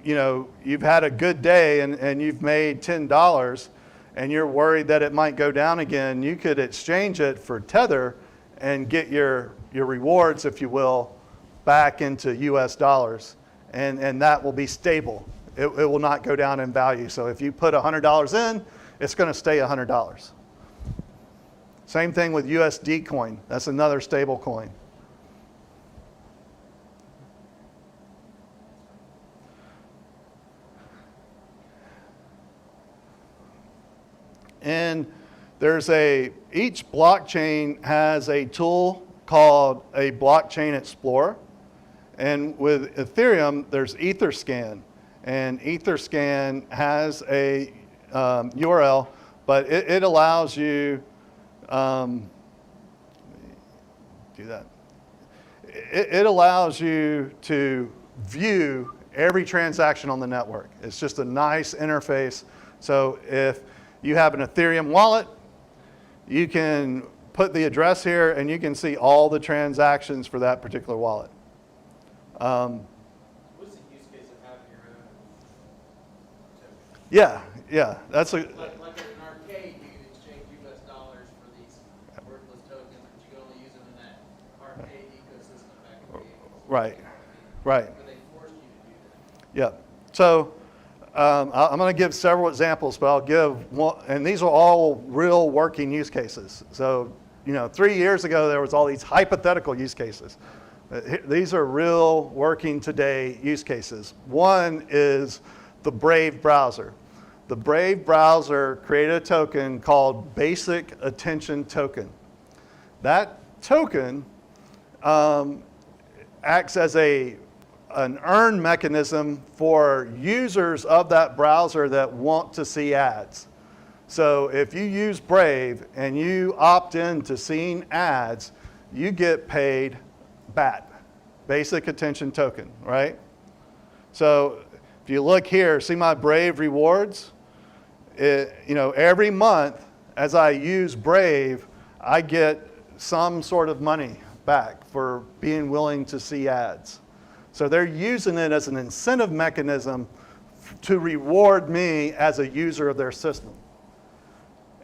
you know you've had a good day and you've made $10 and you're worried that it might go down again, you could exchange it for Tether and get your rewards, if you will, back into US dollars, and that will be stable. It will not go down in value. So if you put $100 in, it's going to stay $100. Same thing with USD coin. That's another stable coin. And each blockchain has a tool called a blockchain explorer. And with Ethereum, there's Etherscan. And Etherscan has a URL, but it allows you, do that. It allows you to view every transaction on the network. It's just a nice interface. So if you have an Ethereum wallet, you can put the address here and you can see all the transactions for that particular wallet. What's the use case of having your own token? Yeah, that's a... Like at an arcade, you can exchange US dollars for these worthless tokens, but you can only use them in that arcade ecosystem back in the 80s. Right. But they force you to do that. Yeah. So I'm going to give several examples, but I'll give one, and these are all real working use cases. So, 3 years ago, there was all these hypothetical use cases. These are real working today use cases. One is the Brave browser. The Brave browser created a token called Basic Attention Token. That token acts as an earn mechanism for users of that browser that want to see ads. So if you use Brave and you opt in to seeing ads, you get paid BAT, Basic Attention Token, right? So if you look here, see my Brave rewards? Every month as I use Brave, I get some sort of money back for being willing to see ads. So they're using it as an incentive mechanism to reward me as a user of their system.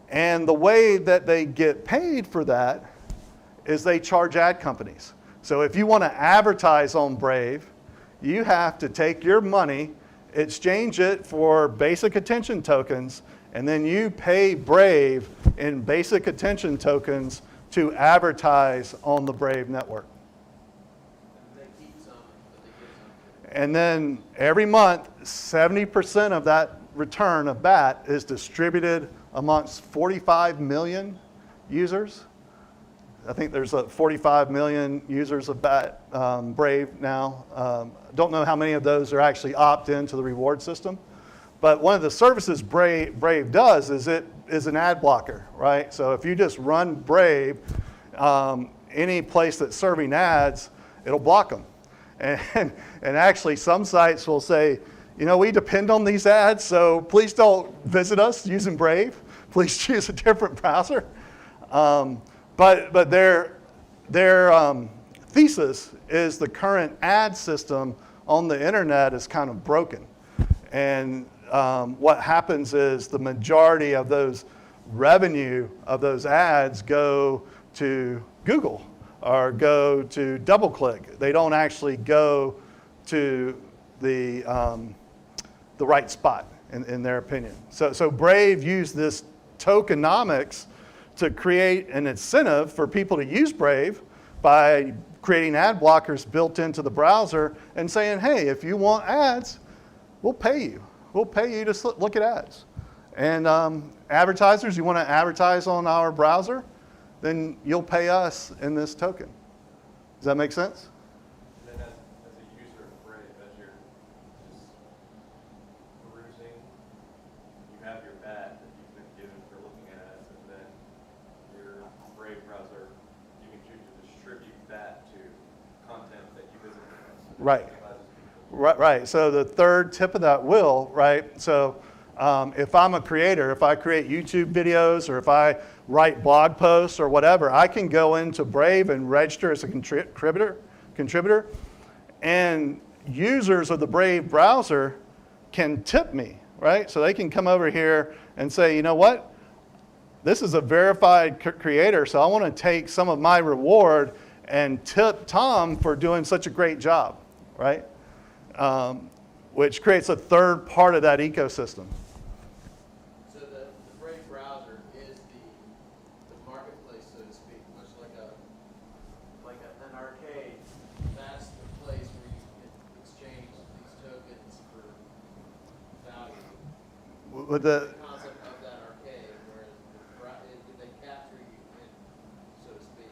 And the way that they get paid for that is they charge ad companies. So if you want to advertise on Brave, you have to take your money, exchange it for Basic Attention Tokens, and then you pay Brave in Basic Attention Tokens to advertise on the Brave network. And then every month, 70% of that return of BAT is distributed amongst 45 million users. I think there's 45 million users of BAT Brave now. Don't know how many of those are actually opt into the reward system. But one of the services Brave does is it is an ad blocker, right? So if you just run Brave, any place that's serving ads, it'll block them. And actually some sites will say, we depend on these ads, so please don't visit us using Brave. Please choose a different browser. But their thesis is the current ad system on the internet is kind of broken. And what happens is the majority of those revenue of those ads go to Google or go to DoubleClick. They don't actually go to the right spot, in their opinion. So Brave used this tokenomics to create an incentive for people to use Brave by creating ad blockers built into the browser and saying, hey, if you want ads, we'll pay you. We'll pay you to look at ads. And advertisers, you want to advertise on our browser, then you'll pay us in this token. Does that make sense? And then as a user of Brave, as you're just perusing, you have your badge that you've been given for looking at ads, and then your Brave browser, you can choose to distribute that to content that you visit. Right. Right. So the third tip of that wheel, right? So if I'm a creator, if I create YouTube videos or if I write blog posts or whatever, I can go into Brave and register as a contributor, and users of the Brave browser can tip me, right? So they can come over here and say, you know what? This is a verified creator, so I want to take some of my reward and tip Tom for doing such a great job, right? Which creates a third part of that ecosystem. So the Brave browser is the marketplace, so to speak, much like an arcade. That's the place where you can exchange these tokens for value. With the Concept of that arcade, where they capture you in, so to speak.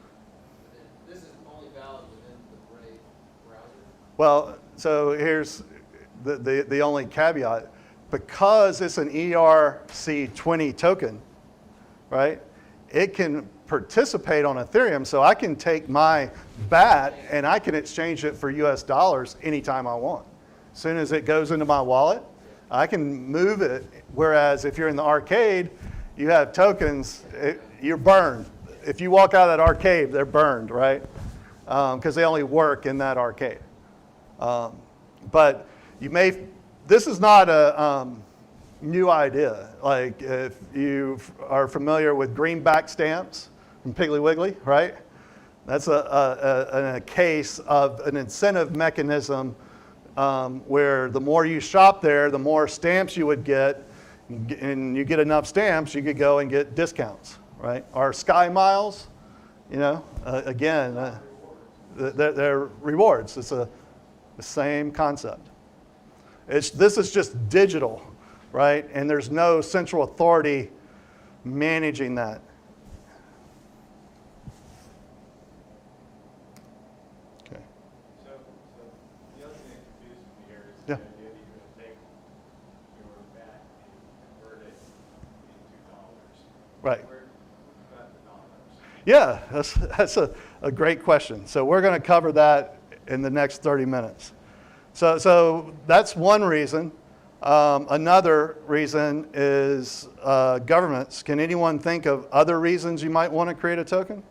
This is only valid within the Brave browser. Well, so here's the only caveat. Because it's an ERC20 token, right, it can participate on Ethereum, so I can take my BAT and I can exchange it for US dollars anytime I want. As soon as it goes into my wallet, I can move it, whereas if you're in the arcade, you have tokens, you're burned. If you walk out of that arcade, they're burned, right? Because they only work in that arcade. But this is not a new idea. Like if you are familiar with greenback stamps from Piggly Wiggly, right? That's a case of an incentive mechanism where the more you shop there, the more stamps you would get, and you get enough stamps, you could go and get discounts, right? Or Sky Miles, again, they're rewards. It's the same concept. This is just digital, right? And there's no central authority managing that. Okay. So the other thing that confuses me here is Yeah. the idea that you're going to take your VAT and convert it into dollars. Right. Where who got the dollars? Yeah, that's a great question. So we're going to cover that in the next 30 minutes. So that's one reason. Another reason is governments. Can anyone think of other reasons you might want to create a token?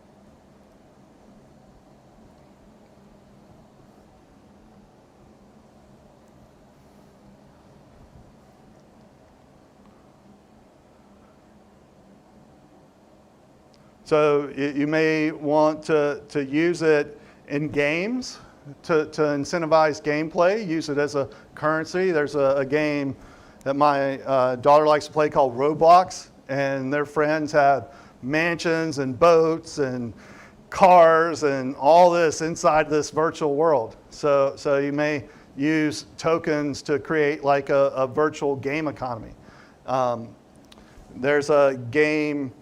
So you may want to use it in games to incentivize gameplay, use it as a currency. There's a game that my daughter likes to play called Roblox, and their friends have mansions and boats and cars and all this inside this virtual world. So you may use tokens to create like a virtual game economy. There's a game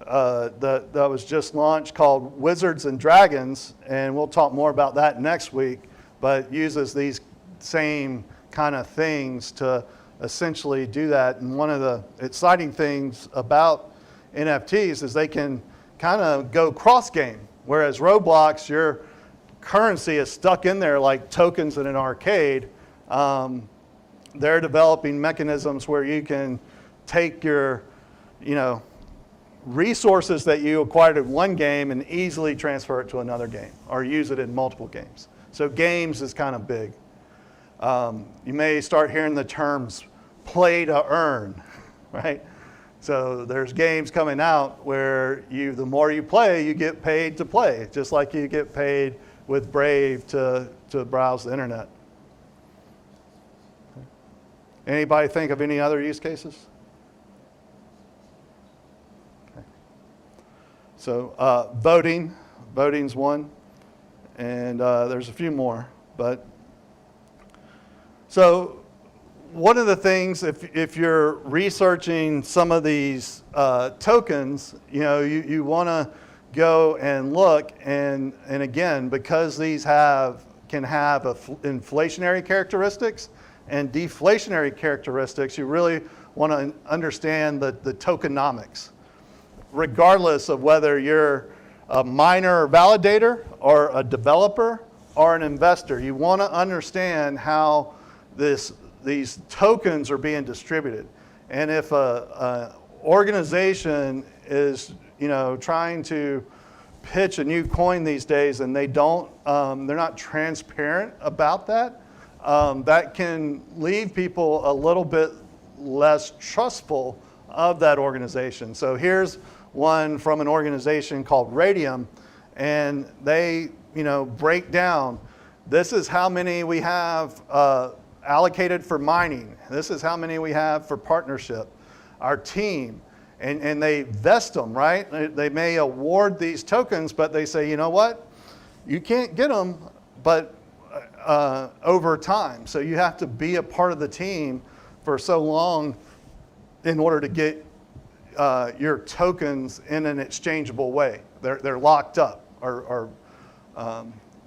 that was just launched called Wizards and Dragons, and we'll talk more about that next week, but uses these same kind of things to essentially do that. And one of the exciting things about NFTs is they can kind of go cross-game, whereas Roblox, your currency is stuck in there like tokens in an arcade. They're developing mechanisms where you can take your, resources that you acquired in one game and easily transfer it to another game or use it in multiple games. So games is kind of big. You may start hearing the terms play to earn, right? So there's games coming out where the more you play, you get paid to play, just like you get paid with Brave to browse the internet. Anybody think of any other use cases? Okay. So voting's one, and there's a few more. But so one of the things, if you're researching some of these tokens, you want to go and look, and again, because these can have inflationary characteristics and deflationary characteristics, you really want to understand the tokenomics, regardless of whether you're a miner or validator or a developer or an investor. You want to understand how these tokens are being distributed. And if a organization is trying to pitch a new coin these days and they're not transparent about that, that can leave people a little bit less trustful of that organization. So here's one from an organization called Radium, and they break down, this is how many we have allocated for mining. This is how many we have for partnership, our team. And they vest them, right? They may award these tokens, but they say, you know what? You can't get them, but over time. So you have to be a part of the team for so long in order to get your tokens in an exchangeable way. They're locked up or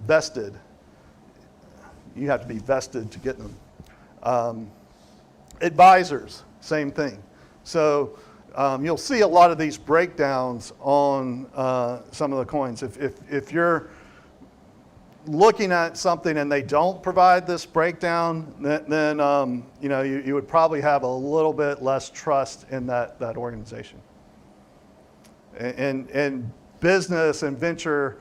vested. You have to be vested to get them. Advisors, same thing. So you'll see a lot of these breakdowns on some of the coins. If you're looking at something and they don't provide this breakdown, then you would probably have a little bit less trust in that organization. And business and venture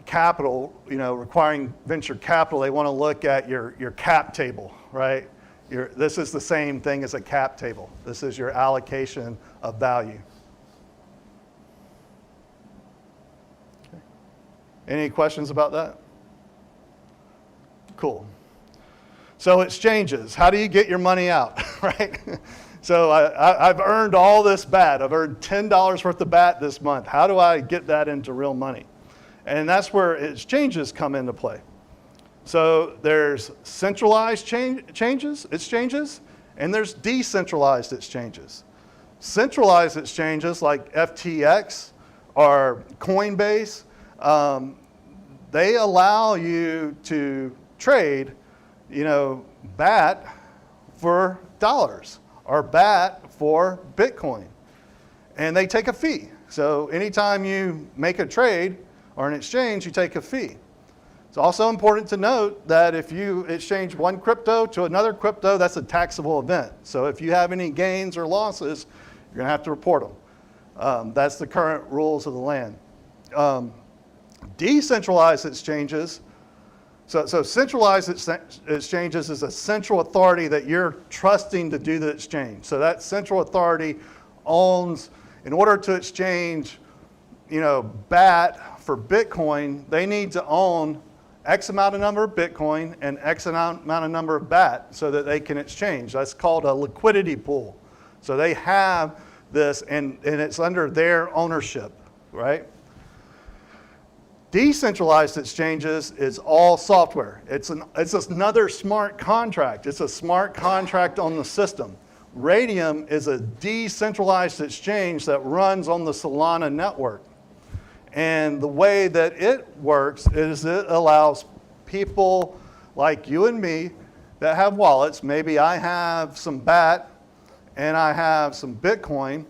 capital, requiring venture capital, they want to look at your cap table, right? This is the same thing as a cap table. This is your allocation of value. Okay. Any questions about that? Cool. So exchanges, how do you get your money out, right? So I've earned all this BAT. I've earned $10 worth of BAT this month. How do I get that into real money? And that's where exchanges come into play. So there's centralized exchanges, and there's decentralized exchanges. Centralized exchanges like FTX or Coinbase, they allow you to trade, BAT for dollars or BAT for Bitcoin. And they take a fee. So anytime you make a trade or an exchange, you take a fee. It's also important to note that if you exchange one crypto to another crypto, that's a taxable event. So if you have any gains or losses, you're going to have to report them. That's the current rules of the land. Decentralized exchanges, so centralized exchanges is a central authority that you're trusting to do the exchange. So that central authority owns, in order to exchange, BAT for Bitcoin, they need to own X amount of number of Bitcoin and X amount of number of BAT so that they can exchange. That's called a liquidity pool. So they have this, and it's under their ownership, right? Decentralized exchanges is all software. It's another smart contract. It's a smart contract on the system. Radium is a decentralized exchange that runs on the Solana network. And the way that it works is it allows people like you and me that have wallets, maybe I have some BAT and I have some Bitcoin,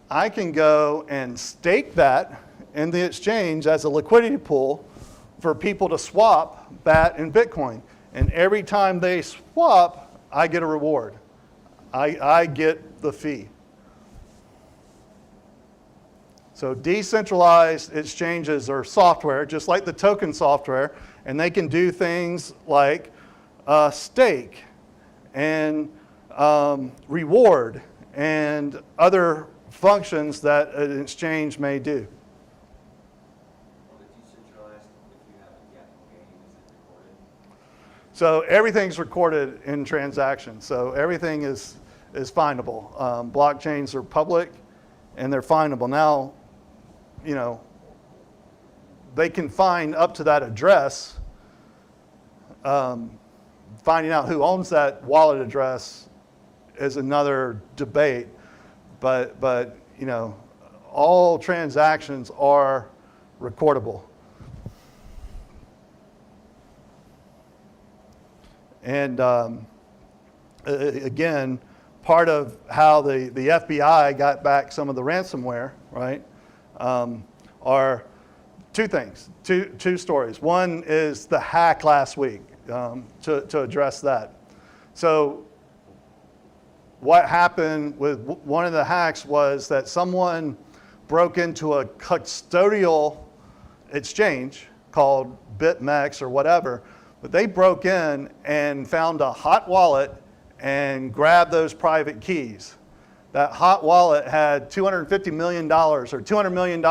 I can go and stake that in the exchange as a liquidity pool for people to swap BAT and Bitcoin. And every time they swap, I get a reward. I get the fee. So decentralized exchanges are software, just like the token software, and they can do things like stake and reward and other functions that an exchange may do. On the decentralized, if you have a capital gain, is it recorded? So everything's recorded in transactions. So everything is findable. Blockchains are public and they're findable. Now, you know, they can find up to that address. Finding out who owns that wallet address is another debate. But you know, all transactions are recordable. And again, part of how the FBI got back some of the ransomware, right, are two things, two stories. One is the hack last week, to address that. So what happened with one of the hacks was that someone broke into a custodial exchange called BitMEX or whatever, but they broke in and found a hot wallet and grabbed those private keys. That hot wallet had $250 million or $200 million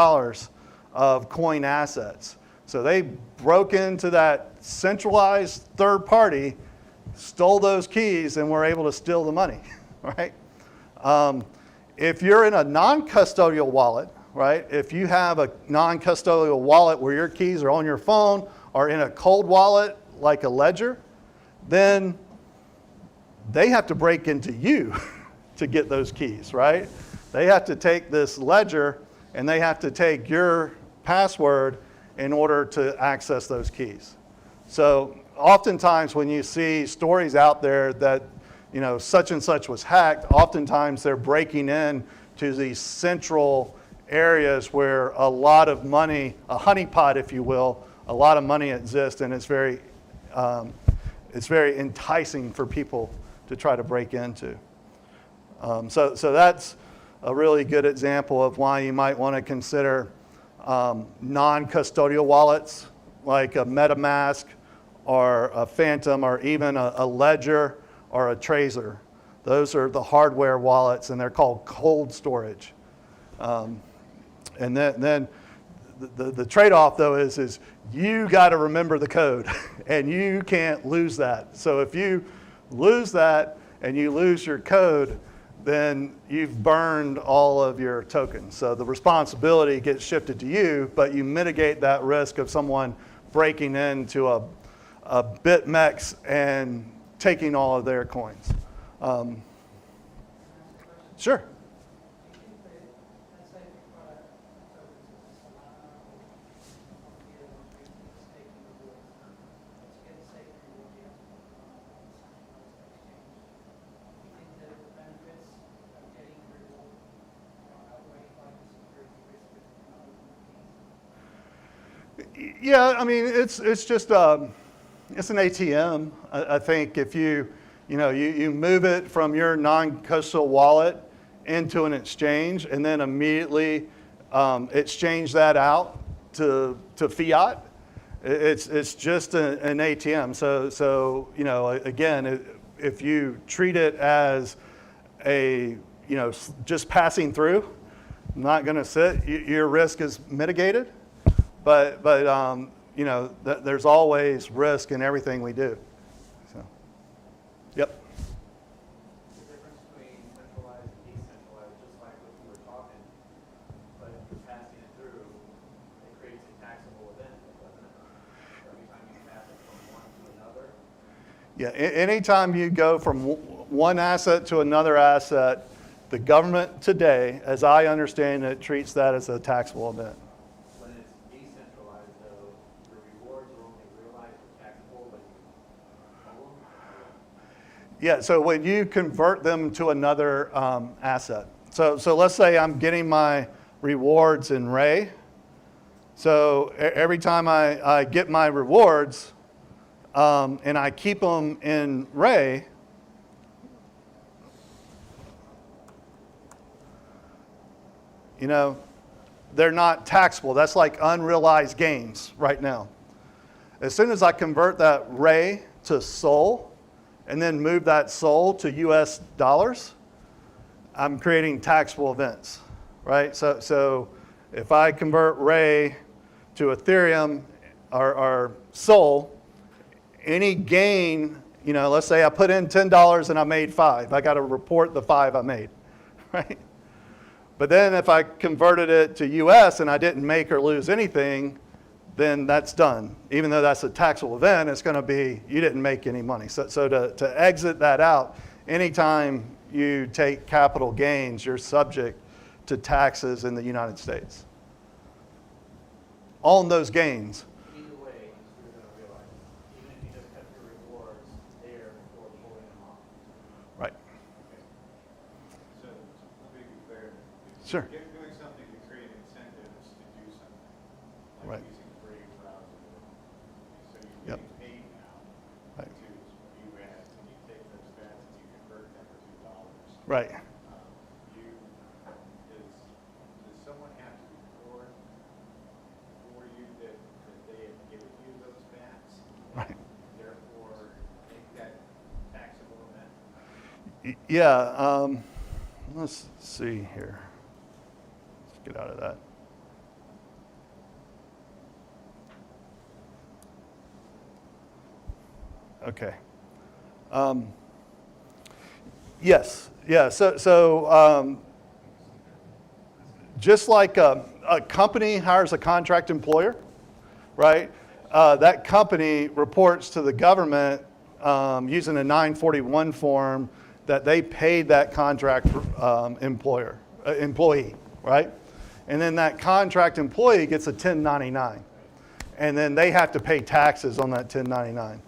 of coin assets. So they broke into that centralized third party, stole those keys, and were able to steal the money, right? If you're in a non-custodial wallet, right? If you have a non-custodial wallet where your keys are on your phone or in a cold wallet like a ledger, then they have to break into you to get those keys, right? They have to take this ledger and they have to take your password in order to access those keys. So oftentimes when you see stories out there that, you know, such and such was hacked, oftentimes they're breaking in to these central areas where a lot of money, a honeypot if you will, a lot of money exists, and it's very enticing for people to try to break into. So that's a really good example of why you might want to consider non-custodial wallets like a MetaMask or a Phantom or even a Ledger or a Tracer. Those are the hardware wallets and they're called cold storage. And then the trade-off though is you got to remember the code and you can't lose that. So if you lose that and you lose your code, then you've burned all of your tokens. So the responsibility gets shifted to you, but you mitigate that risk of someone breaking into a BitMEX and taking all of their coins. Sure. Yeah, I mean, it's just it's an ATM. I think if you move it from your non-custodial wallet into an exchange and then immediately exchange that out to fiat, it's just an ATM. So you know, again, if you treat it as just passing through, not going to sit, your risk is mitigated. But you know, there's always risk in everything we do. So, yep. The difference between centralized and decentralized, just like what you were talking, but if you're passing it through, it creates a taxable event, doesn't it? Every time you pass it from one to another. Yeah, anytime you go from one asset to another asset, the government today, as I understand it, treats that as a taxable event. When it's decentralized, though, the rewards are only realized or taxable when you own them. Yeah, so when you convert them to another asset. So let's say I'm getting my rewards in Ray. So every time I get my rewards and I keep them in Ray, you know, they're not taxable. That's like unrealized gains right now. As soon as I convert that Ray to SOL and then move that SOL to US dollars, I'm creating taxable events, right? So if I convert Ray to Ethereum or SOL, any gain, let's say I put in $10 and I made 5. I got to report the 5 I made, right? But then if I converted it to US and I didn't make or lose anything, then that's done. Even though that's a taxable event, it's going to be, you didn't make any money. So to exit that out, anytime you take capital gains, you're subject to taxes in the United States on those gains. Either way, you're going to realize, even if you just kept your rewards there before pulling them off. Right. So, let me be clear. If Sure. you're doing something to create incentives to do something, Right. like using Brave browser, so Yep. you're getting paid now Right. to view ads, and you take those ads and you convert them to dollars. Right. Does someone have to record for you that they have given you those bats? Right. Therefore, make that taxable event? Yeah. Let's see here. Let's get out of that. Okay. Yes. Yeah. So just like a company hires a contract employer, right? That company reports to the government using a 941 form that they paid that contract employee, right? And then that contract employee gets a 1099. And then they have to pay taxes on that 1099.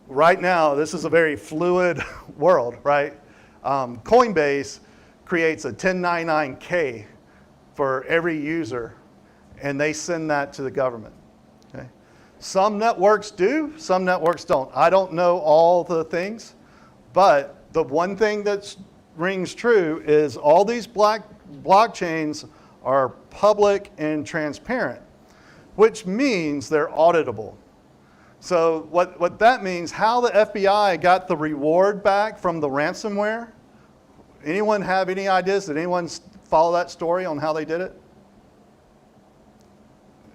Right now, this is a very fluid world, right? Coinbase creates a 1099K for every user, and they send that to the government. Okay? Some networks do, some networks don't. I don't know all the things, but the one thing that rings true is all these blockchains are public and transparent, which means they're auditable. So what that means, how the FBI got the reward back from the ransomware, anyone have any ideas? Did anyone follow that story on how they did it?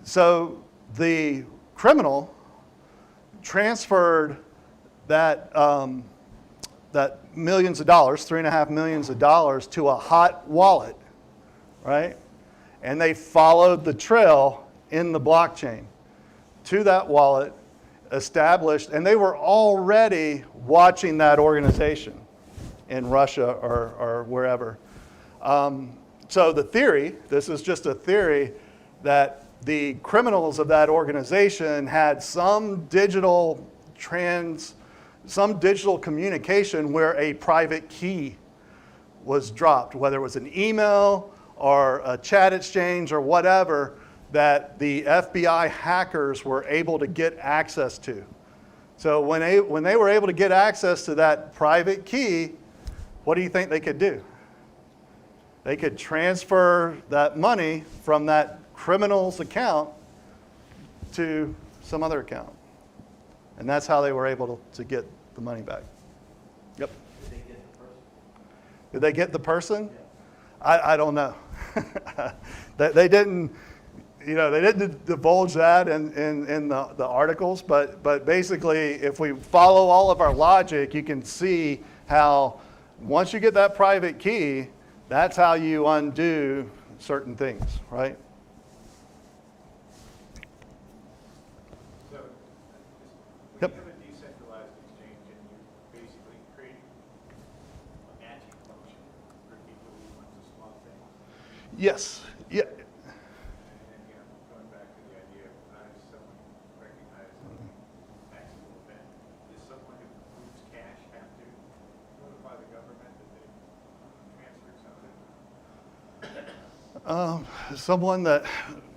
So the criminal transferred that, that millions of dollars, $3.5 million to a hot wallet, right? And they followed the trail in the blockchain to that wallet, established, and they were already watching that organization in Russia or wherever. So the theory, this is just a theory, that the criminals of that organization had some digital communication where a private key was dropped, whether it was an email or a chat exchange or whatever, that the FBI hackers were able to get access to. So when they were able to get access to that private key, what do you think they could do? They could transfer that money from that criminal's account to some other account. And that's how they were able to get the money back. Yep. Did they get the person? Did they get the person? I don't know. They didn't, they didn't divulge that in the articles, but basically, if we follow all of our logic, you can see how once you get that private key, that's how you undo certain things, right? So, Yep. when you have a decentralized exchange and you basically create a matching function for people who want to swap things, Yes. Yeah. and going back to the idea of how does someone recognize a taxable event, does someone who moves cash have to notify the government that they transferred something? Someone that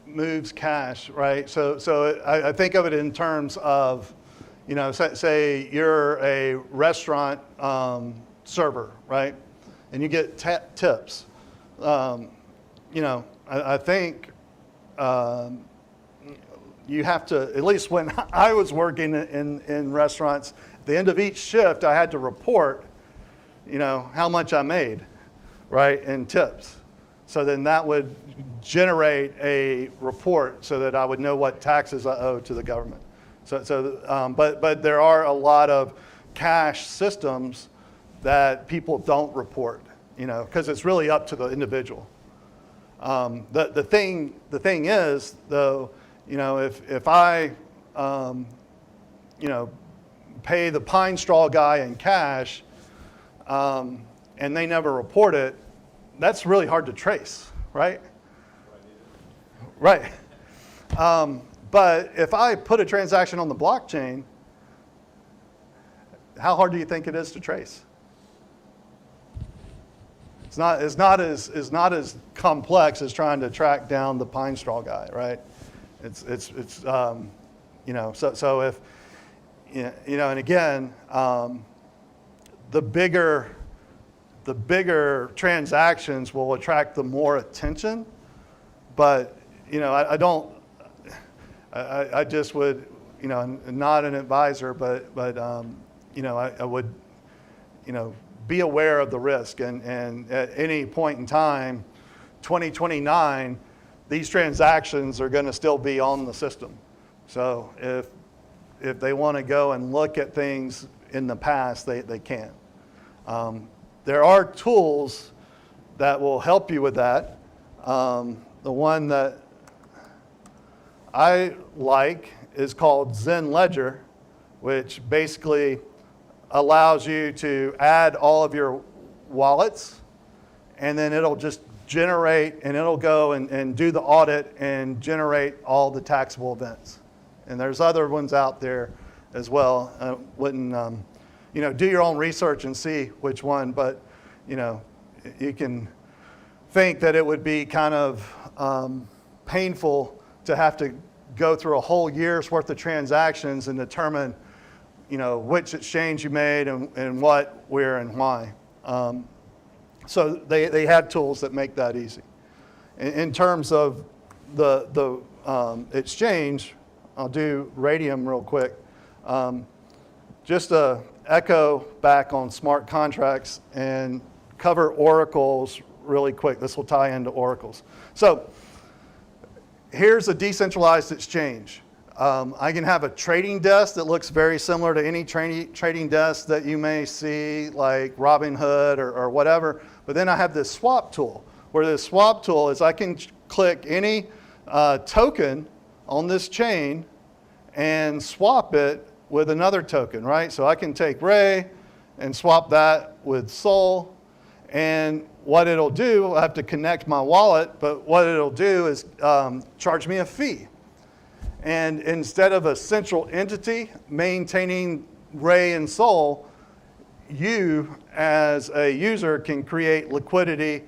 moves cash, right? So I think of it in terms of, say you're a restaurant server, right? And you get tips. I think you have to, at least when I was working in restaurants, at the end of each shift, I had to report, how much I made, right, in tips. So then that would generate a report so that I would know what taxes I owe to the government. But there are a lot of cash systems that people don't report, because it's really up to the individual. The thing is, though, if I, pay the pine straw guy in cash, and they never report it, that's really hard to trace, right? Right. But if I put a transaction on the blockchain, how hard do you think it is to trace? It's not as complex as trying to track down the pine straw guy, right? So if, and again, the bigger transactions will attract the more attention, but, I just would, not an advisor, but I would, be aware of the risk. And at any point in time, 2029, these transactions are going to still be on the system. So if they want to go and look at things in the past, they can. There are tools that will help you with that. The one that I like is called Zen Ledger, which basically allows you to add all of your wallets, and then it'll just generate, and it'll go and do the audit and generate all the taxable events. And there's other ones out there as well. I wouldn't, do your own research and see which one, but, you can think that it would be kind of painful to have to go through a whole year's worth of transactions and determine, which exchange you made and what, where, and why. So they have tools that make that easy. In terms of the exchange, I'll do Radium real quick. Just to echo back on smart contracts and cover oracles really quick. This will tie into oracles. So here's a decentralized exchange. I can have a trading desk that looks very similar to any trading desk that you may see, like Robinhood or whatever. But then I have this swap tool, where this swap tool is I can click any token on this chain and swap it with another token, right? So I can take Ray and swap that with Sol. And what it'll do, I have to connect my wallet, but what it'll do is charge me a fee. And instead of a central entity maintaining Ray and Sol, you as a user can create liquidity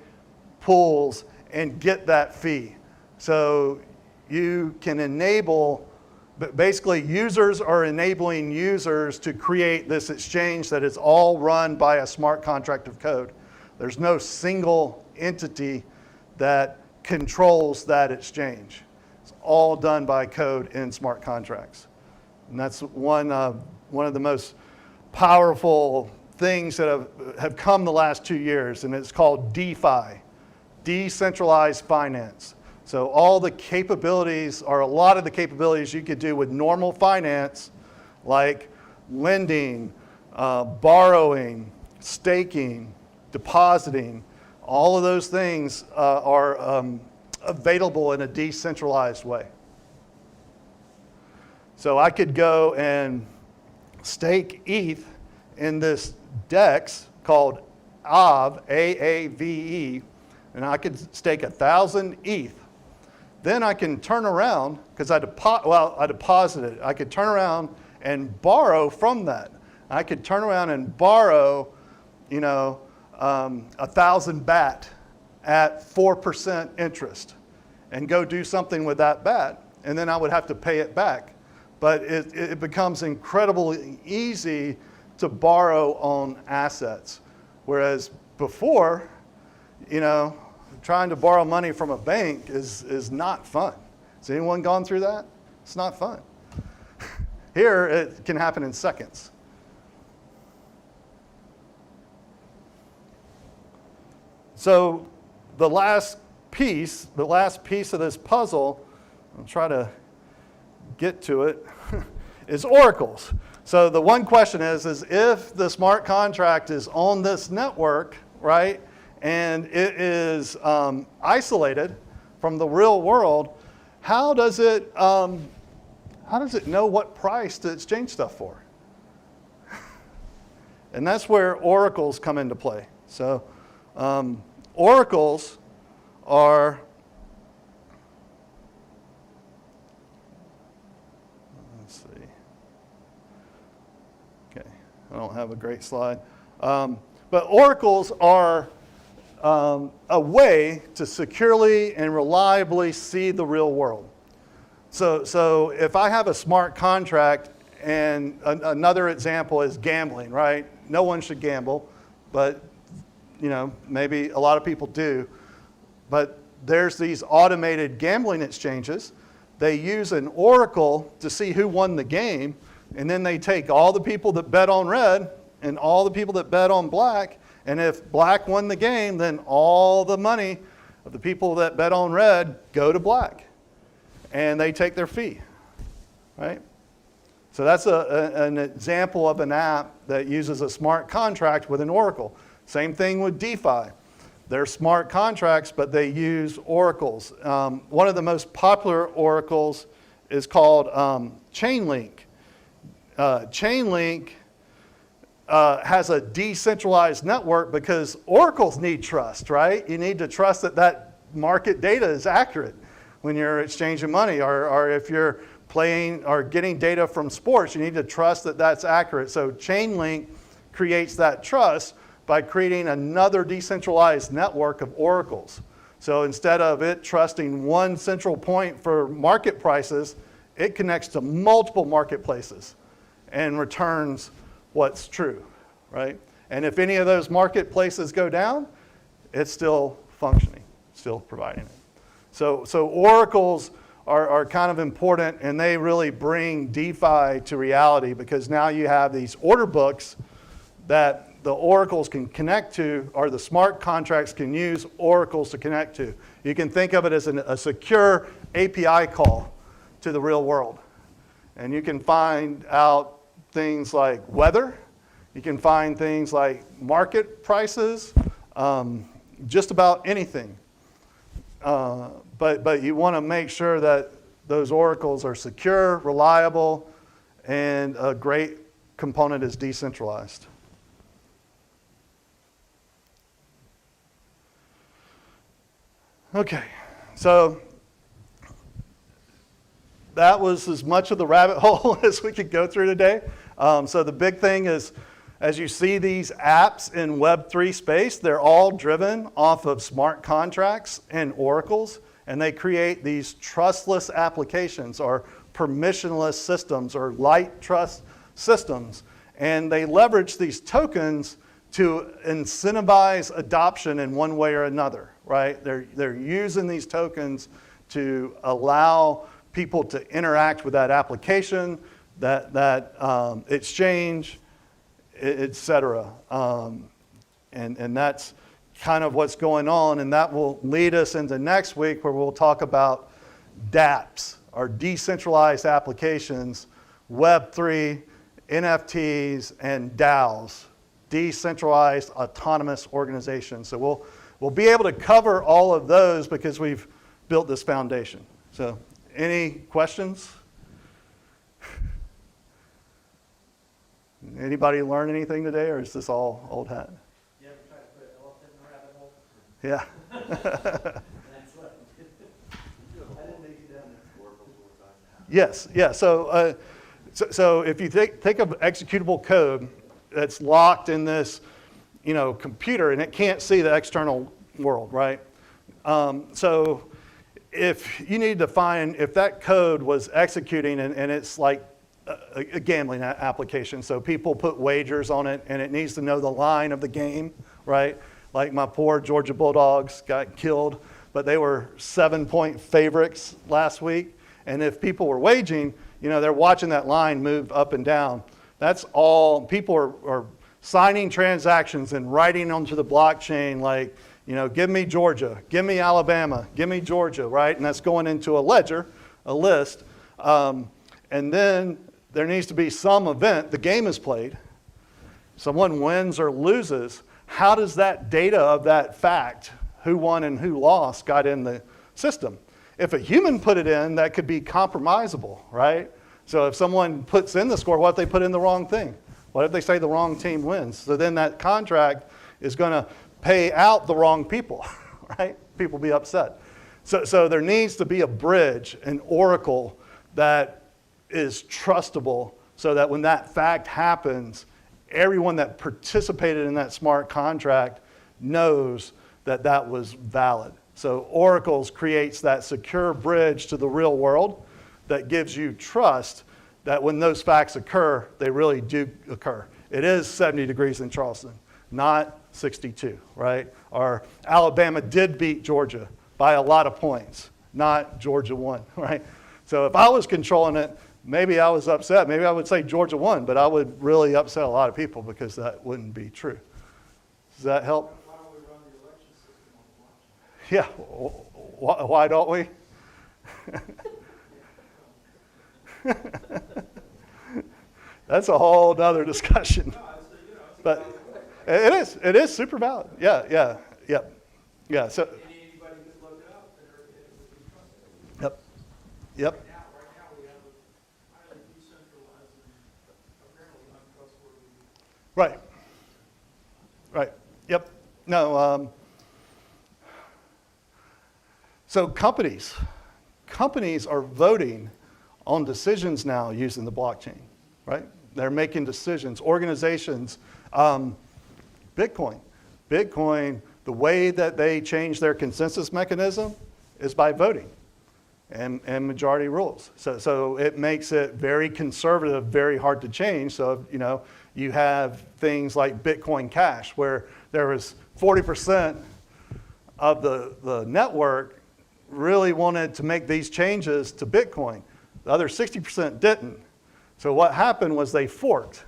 pools and get that fee. So you can enable, but basically users are enabling users to create this exchange that is all run by a smart contract of code. There's no single entity that controls that exchange. It's all done by code in smart contracts. And that's one of the most powerful things that have come the last 2 years, and it's called DeFi, decentralized finance. So all the capabilities, or a lot of the capabilities you could do with normal finance, like lending, borrowing, staking, depositing, all of those things are available in a decentralized way. So I could go and stake ETH in this DEX called AAVE, A-A-V-E, and I could stake 1,000 ETH. Then I can turn around, because I deposited, I could turn around and borrow from that. I could turn around and borrow, 1,000 BAT at 4% interest and go do something with that BAT, and then I would have to pay it back. But it becomes incredibly easy to borrow on assets. Whereas before, trying to borrow money from a bank is not fun. Has anyone gone through that? It's not fun. Here, it can happen in seconds. So the last piece of this puzzle, I'll try to get to it, is oracles. So the one question is if the smart contract is on this network, right, and it is isolated from the real world, how does it know what price to exchange stuff for? And that's where oracles come into play. So oracles are, let's see. Okay, I don't have a great slide. But oracles are a way to securely and reliably see the real world. So if I have a smart contract, and another example is gambling, right? No one should gamble, but maybe a lot of people do. But there's these automated gambling exchanges. They use an oracle to see who won the game, and then they take all the people that bet on red and all the people that bet on black, and if black won the game, then all the money of the people that bet on red go to black, and they take their fee, right? So that's an example of an app that uses a smart contract with an oracle. Same thing with DeFi. They're smart contracts, but they use oracles. One of the most popular oracles is called Chainlink. Chainlink has a decentralized network because oracles need trust, right? You need to trust that that market data is accurate when you're exchanging money, or if you're playing or getting data from sports, you need to trust that that's accurate. So Chainlink creates that trust by creating another decentralized network of oracles. So instead of it trusting one central point for market prices, it connects to multiple marketplaces and returns what's true, right? And if any of those marketplaces go down, it's still functioning, still providing it. So oracles are kind of important, and they really bring DeFi to reality because now you have these order books that the oracles can connect to, or the smart contracts can use oracles to connect to. You can think of it as a secure API call to the real world. And you can find out things like weather. You can find things like market prices, just about anything. But you want to make sure that those oracles are secure, reliable, and a great component is decentralized. Okay, so that was as much of the rabbit hole as we could go through today. So the big thing is, as you see these apps in Web3 space, they're all driven off of smart contracts and oracles, and they create these trustless applications or permissionless systems or light trust systems. And they leverage these tokens to incentivize adoption in one way or another, right? They're using these tokens to allow people to interact with that application, that exchange, et cetera. And that's kind of what's going on, and that will lead us into next week where we'll talk about dApps, or decentralized applications, Web3, NFTs, and DAOs, decentralized autonomous organizations. So we'll be able to cover all of those because we've built this foundation. So any questions? Anybody learn anything today, or is this all old hat? You ever try to put an elephant in a rabbit hole? Yeah. That's what. I didn't make you down there. Yes, yeah. So if you think of executable code that's locked in this, computer, and it can't see the external world, right? So if you need to find if that code was executing and it's like a gambling application, so people put wagers on it and it needs to know the line of the game, right? Like my poor Georgia Bulldogs got killed, but they were 7-point favorites last week. And if people were waging, they're watching that line move up and down. That's all. People are signing transactions and writing onto the blockchain like, give me Georgia, give me Alabama, give me Georgia, right? And that's going into a ledger, a list. And then there needs to be some event. The game is played. Someone wins or loses. How does that data of that fact, who won and who lost, got in the system? If a human put it in, that could be compromisable, right? So if someone puts in the score, what if they put in the wrong thing? What if they say the wrong team wins? So then that contract is going to pay out the wrong people, right? People be upset. So there needs to be a bridge, an oracle that is trustable so that when that fact happens, everyone that participated in that smart contract knows that that was valid. So oracles creates that secure bridge to the real world that gives you trust that when those facts occur, they really do occur. It is 70 degrees in Charleston, not 62, right? Or Alabama did beat Georgia by a lot of points, not Georgia won, right? So if I was controlling it, maybe I was upset. Maybe I would say Georgia won, but I would really upset a lot of people because that wouldn't be true. Does that help? Why don't we run the election system on blockchain? Yeah, why don't we? That's a whole other discussion. But it is super valid. Yeah. So. Anybody could look it up and it would be trusted. Yep. Right now we have a highly decentralized and apparently untrustworthy. Right. Yep. No. So companies are voting on decisions now using the blockchain, right? They're making decisions. Organizations, Bitcoin, the way that they change their consensus mechanism is by voting and majority rules. So it makes it very conservative, very hard to change. So, you have things like Bitcoin Cash, where there was 40% of the network really wanted to make these changes to Bitcoin. The other 60% didn't. So what happened was they forked.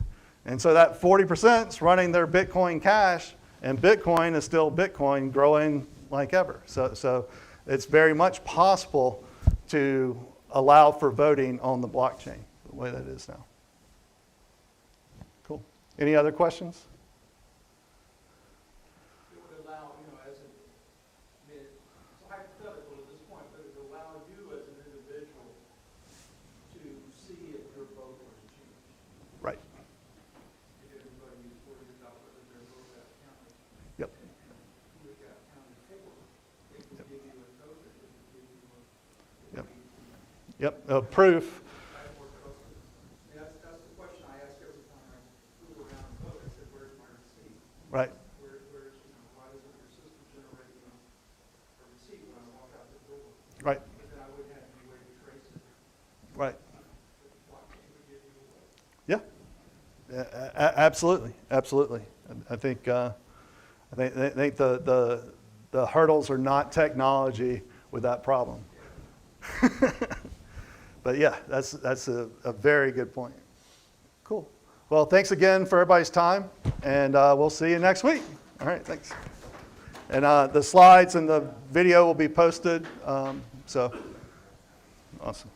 And so that 40% is running their Bitcoin Cash, and Bitcoin is still Bitcoin, growing like ever. So it's very much possible to allow for voting on the blockchain the way that it is now. Cool. Any other questions? It would allow, as it's hypothetical at this point, but it would allow you as an individual to see if your vote was changed. Right. If everybody is worried about whether their vote got counted. Yep. Who it got counted for, it would give you a code, it would give you a... Yep. Proof. That's the question I ask every time I move around and vote. I said, where's my receipt? Right. Where's, why isn't your system generating a receipt when I walk out the door? Right. But then I wouldn't have any way to trace it. Right. The blockchain would give you a way. Yeah. Absolutely. I think the hurdles are not technology with that problem. But yeah, that's a very good point. Cool. Well, thanks again for everybody's time, and we'll see you next week. All right, thanks. And the slides and the video will be posted. So awesome.